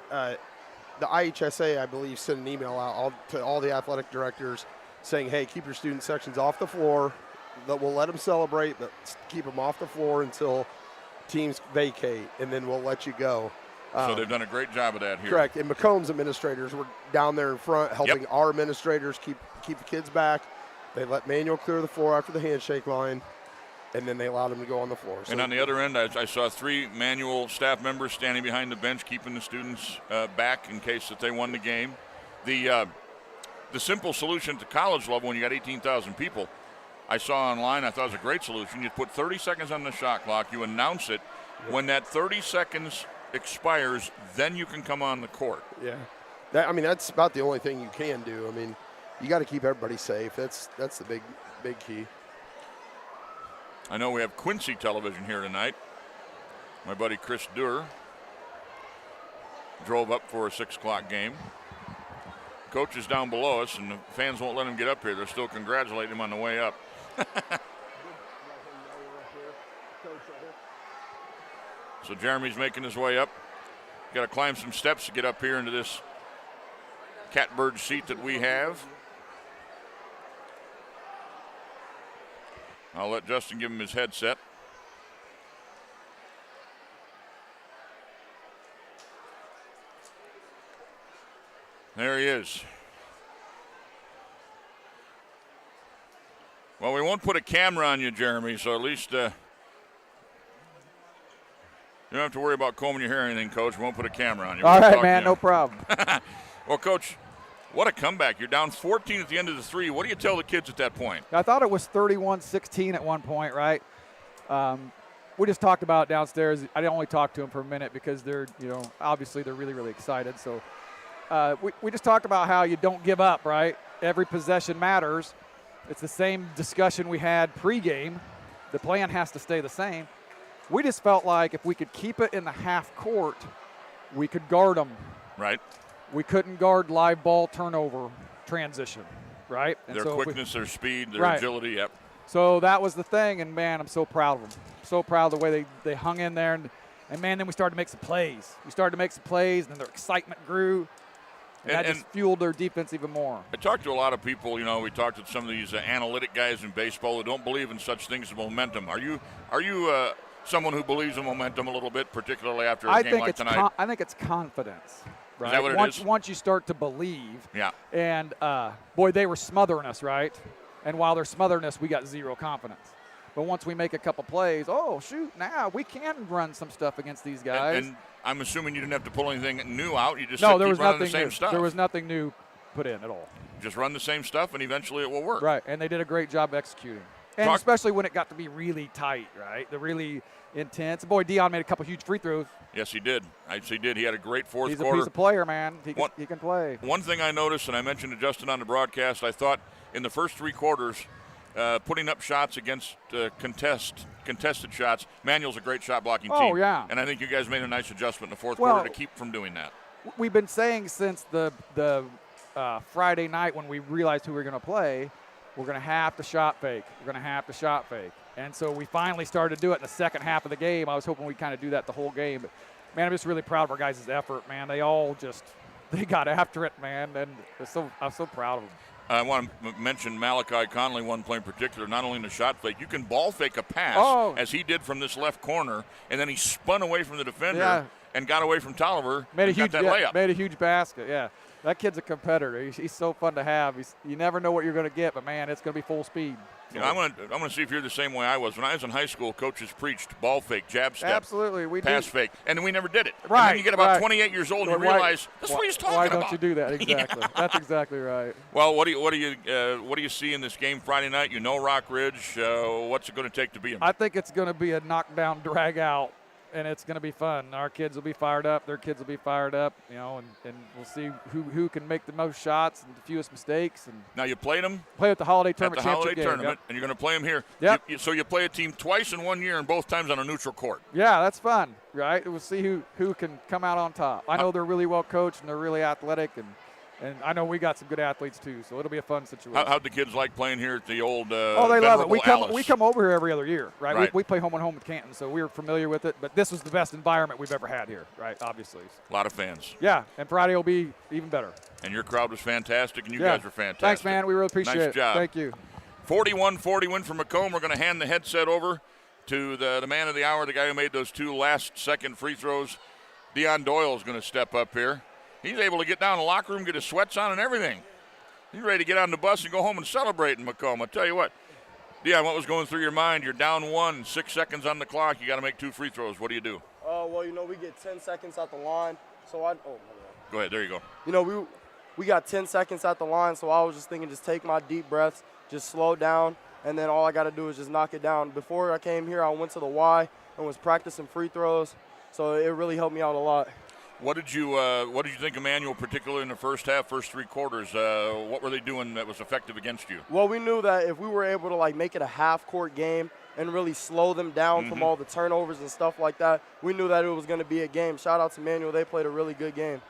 IHSA, I believe, sent an email out to all the athletic directors saying, hey, keep your student sections off the floor. We'll let them celebrate, but keep them off the floor until teams vacate, and then we'll let you go. So they've done a great job of that here. Correct. And Macomb's administrators were down there in front helping our administrators keep the kids back. They let Manuel clear the floor after the handshake line, and then they allowed him to go on the floor. And on the other end, I saw 3 Manual staff members standing behind the bench, keeping the students back in case that they won the game. The simple solution to college level when you got 18,000 people, I saw online, I thought it was a great solution. You put 30 seconds on the shot clock, you announce it. When that 30 seconds expires, then you can come on the court. Yeah. That's about the only thing you can do. I mean, you got to keep everybody safe. That's the big key. I know we have Quincy television here tonight. My buddy Chris Durr drove up for a 6 o'clock game. Coach is down below us, and the fans won't let him get up here. They're still congratulating him on the way up. So Jeremy's making his way up. Got to climb some steps to get up here into this catbird seat that we have. I'll let Justin give him his headset. There he is. Well, we won't put a camera on you, Jeremy, so at least you don't have to worry about combing your hair or anything, Coach. We won't put a camera on you. All right, man, no problem. Well, Coach, what a comeback. You're down 14 at the end of the 3. What do you tell the kids at that point? I thought it was 31-16 at one point, right? We just talked about it downstairs. I only talked to them for a minute because they're, obviously they're really, really excited. So we just talked about how you don't give up, right? Every possession matters. It's the same discussion we had pregame. The plan has to stay the same. We just felt like if we could keep it in the half court, we could guard them. Right. We couldn't guard live ball turnover transition, right? And their so quickness, their speed, their agility, yep. So that was the thing, and, man, I'm so proud of them. So proud of the way they hung in there. And, man, then we started to make some plays. And then their excitement grew. And that just fueled their defense even more. I talked to a lot of people, we talked to some of these analytic guys in baseball who don't believe in such things as momentum. Are you someone who believes in momentum a little bit, particularly after a game like tonight? I think it's confidence. Right? Is that what it is? Once you start to believe. Yeah. And, boy, they were smothering us, right? And while they're smothering us, we got zero confidence. But once we make a couple plays, oh, shoot, now we can run some stuff against these guys. And I'm assuming you didn't have to pull anything new out. You just keep running the same stuff. There was nothing new put in at all. Just run the same stuff, and eventually it will work. Right, and they did a great job executing. And especially when it got to be really tight, right? The really intense. Boy, Deion made a couple huge free throws. Yes, he did. He did. He had a great fourth quarter. He's a player, man. He can play. One thing I noticed, and I mentioned to Justin on the broadcast, I thought in the first 3 quarters, putting up shots against contested shots, Manuel's a great shot blocking team. Oh, yeah. And I think you guys made a nice adjustment in the fourth quarter to keep from doing that. we've been saying since the Friday night when we realized who we were going to play, we're going to have to shot fake. We're going to have to shot fake. And so we finally started to do it in the second half of the game. I was hoping we'd kind of do that the whole game. But, man, I'm just really proud of our guys' effort, man. They all they got after it, man, and I'm so proud of them. I want to mention Malachi Conley, one play in particular, not only in the shot fake. You can ball fake a pass, as he did from this left corner, and then he spun away from the defender and got away from Tolliver and got that layup. Made a huge basket, yeah. That kid's a competitor. He's so fun to have. You never know what you're going to get, but, man, it's going to be full speed. So. I'm going to see if you're the same way I was. When I was in high school, coaches preached ball fake, jab step, absolutely, pass fake, and then we never did it. Right. And then you get about 28 years old and you realize that's what he's talking about. Why don't you do that? Exactly. That's exactly right. Well, what do you see in this game Friday night? You know Rock Ridge. What's it going to take to beat them? I think it's going to be a knockdown, drag out. And it's going to be fun. Our kids will be fired up. Their kids will be fired up, and we'll see who can make the most shots and the fewest mistakes. And now you played them? Play at the Holiday Tournament At the Holiday game, Tournament, and you're going to play them here. Yep. So you play a team twice in 1 year and both times on a neutral court. Yeah, that's fun, right? We'll see who can come out on top. I know they're really well coached and they're really athletic, and I know we got some good athletes too, so it'll be a fun situation. How'd the kids like playing here at the old they love it. We come over here every other year, right? We play home and home with Canton, so we're familiar with it. But this was the best environment we've ever had here, right? Obviously. A lot of fans. Yeah, and Friday will be even better. And your crowd was fantastic, and you guys were fantastic. Thanks, man. We really appreciate it. Nice job. Thank you. 41-40 win for Macomb. We're going to hand the headset over to the man of the hour, the guy who made those 2 last-second free throws. Deion Doyle is going to step up here. He's able to get down in the locker room, get his sweats on and everything. He's ready to get on the bus and go home and celebrate in Macomb. I'll tell you what. Deion, what was going through your mind? You're down 1, 6 seconds on the clock. You got to make 2 free throws. What do you do? Well, we get 10 seconds at the line. So Go ahead. There you go. We got 10 seconds at the line, so I was just thinking just take my deep breaths, just slow down, and then all I got to do is just knock it down. Before I came here, I went to the Y and was practicing free throws, so it really helped me out a lot. What did you think of Manual, particularly in the first half, first 3 quarters? What were they doing that was effective against you? Well, we knew that if we were able to make it a half-court game and really slow them down from all the turnovers and stuff like that, we knew that it was going to be a game. Shout out to Manual. They played a really good game.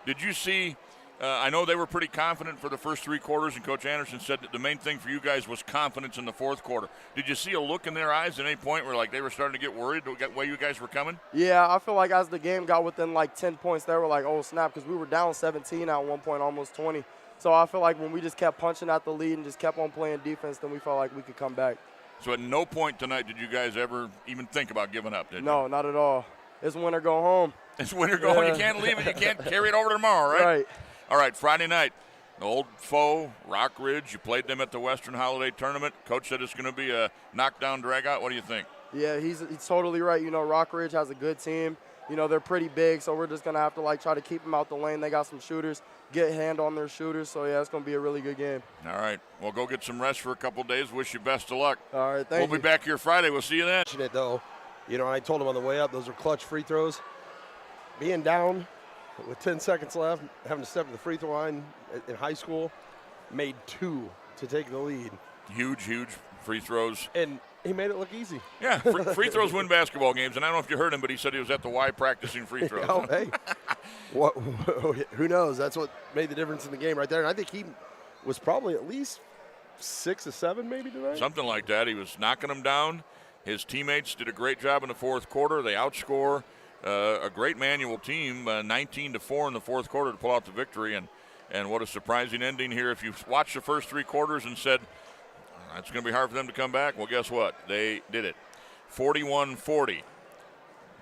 Did you see I know they were pretty confident for the first 3 quarters, and Coach Anderson said that the main thing for you guys was confidence in the fourth quarter. Did you see a look in their eyes at any point where they were starting to get worried the way you guys were coming? Yeah, I feel like as the game got within 10 points, they were like, oh, snap, because we were down 17 at one point, almost 20. So I feel like when we just kept punching at the lead and just kept on playing defense, then we felt like we could come back. So at no point tonight did you guys ever even think about giving up, did you? No, not at all. It's win or go home. It's win or go home. You can't leave it. You can't carry it over to tomorrow, right? Right. All right, Friday night, the old foe, Rock Ridge. You played them at the Western Holiday Tournament. Coach said it's going to be a knockdown, drag-out. What do you think? Yeah, he's totally right. Rock Ridge has a good team. They're pretty big, so we're just going to have to, try to keep them out the lane. They got some shooters, get a hand on their shooters. So, yeah, it's going to be a really good game. All right. Well, go get some rest for a couple days. Wish you best of luck. All right, thank you. We'll be back here Friday. We'll see you then. Though, I told him on the way up, those are clutch free throws. Being down with 10 seconds left, having to step to the free throw line in high school, made 2 to take the lead. Huge free throws. And he made it look easy. Yeah, free throws win basketball games. And I don't know if you heard him, but he said he was at the Y practicing free throws. Oh, hey. Who knows? That's what made the difference in the game right there. And I think he was probably at least 6 or 7 maybe tonight. Something like that. He was knocking them down. His teammates did a great job in the fourth quarter. They outscore a great Manual team, 19-4 in the fourth quarter to pull out the victory. And what a surprising ending here. If you watched the first 3 quarters and said, it's going to be hard for them to come back, well, guess what? They did it. 41-40.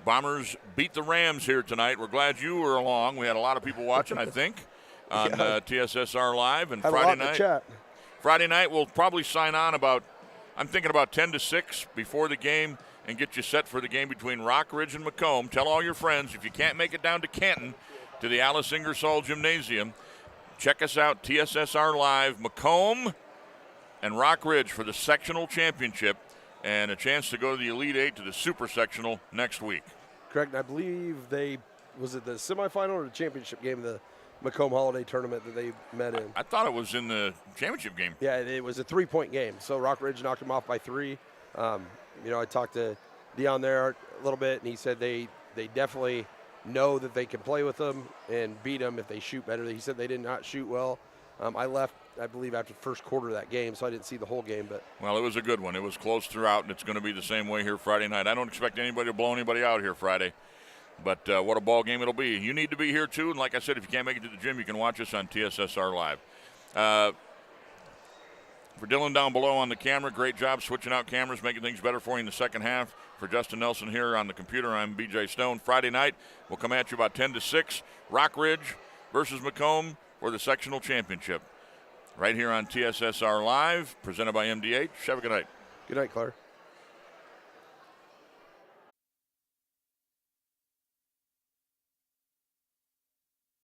Bombers beat the Rams here tonight. We're glad you were along. We had a lot of people watching, I think, on TSSR Live. And Friday night we'll probably sign on I'm thinking about 10 to 6 before the game and get you set for the game between Rock Ridge and Macomb. Tell all your friends, if you can't make it down to Canton, to the Alice Ingersoll Gymnasium, check us out, TSSR Live, Macomb and Rock Ridge for the sectional championship and a chance to go to the Elite 8 to the Super Sectional next week. Correct. I believe was it the semifinal or the championship game of the Macomb Holiday Tournament that they met in? I thought it was in the championship game. Yeah, it was a 3-point game. So Rock Ridge knocked them off by 3. I talked to Deion there a little bit, and he said they definitely know that they can play with them and beat them if they shoot better. He said they did not shoot well. I left, I believe, after the first quarter of that game, so I didn't see the whole game. But well, it was a good one. It was close throughout, and it's going to be the same way here Friday night. I don't expect anybody to blow anybody out here Friday, but what a ball game it'll be. You need to be here, too, and like I said, if you can't make it to the gym, you can watch us on TSSR Live. For Dylan down below on the camera, great job switching out cameras, making things better for you in the second half. For Justin Nelson here on the computer, I'm BJ Stone. Friday night, we'll come at you about 10 to 6. Rock Ridge versus Macomb for the sectional championship. Right here on TSSR Live, presented by MDH. Have a good night. Good night, Claire.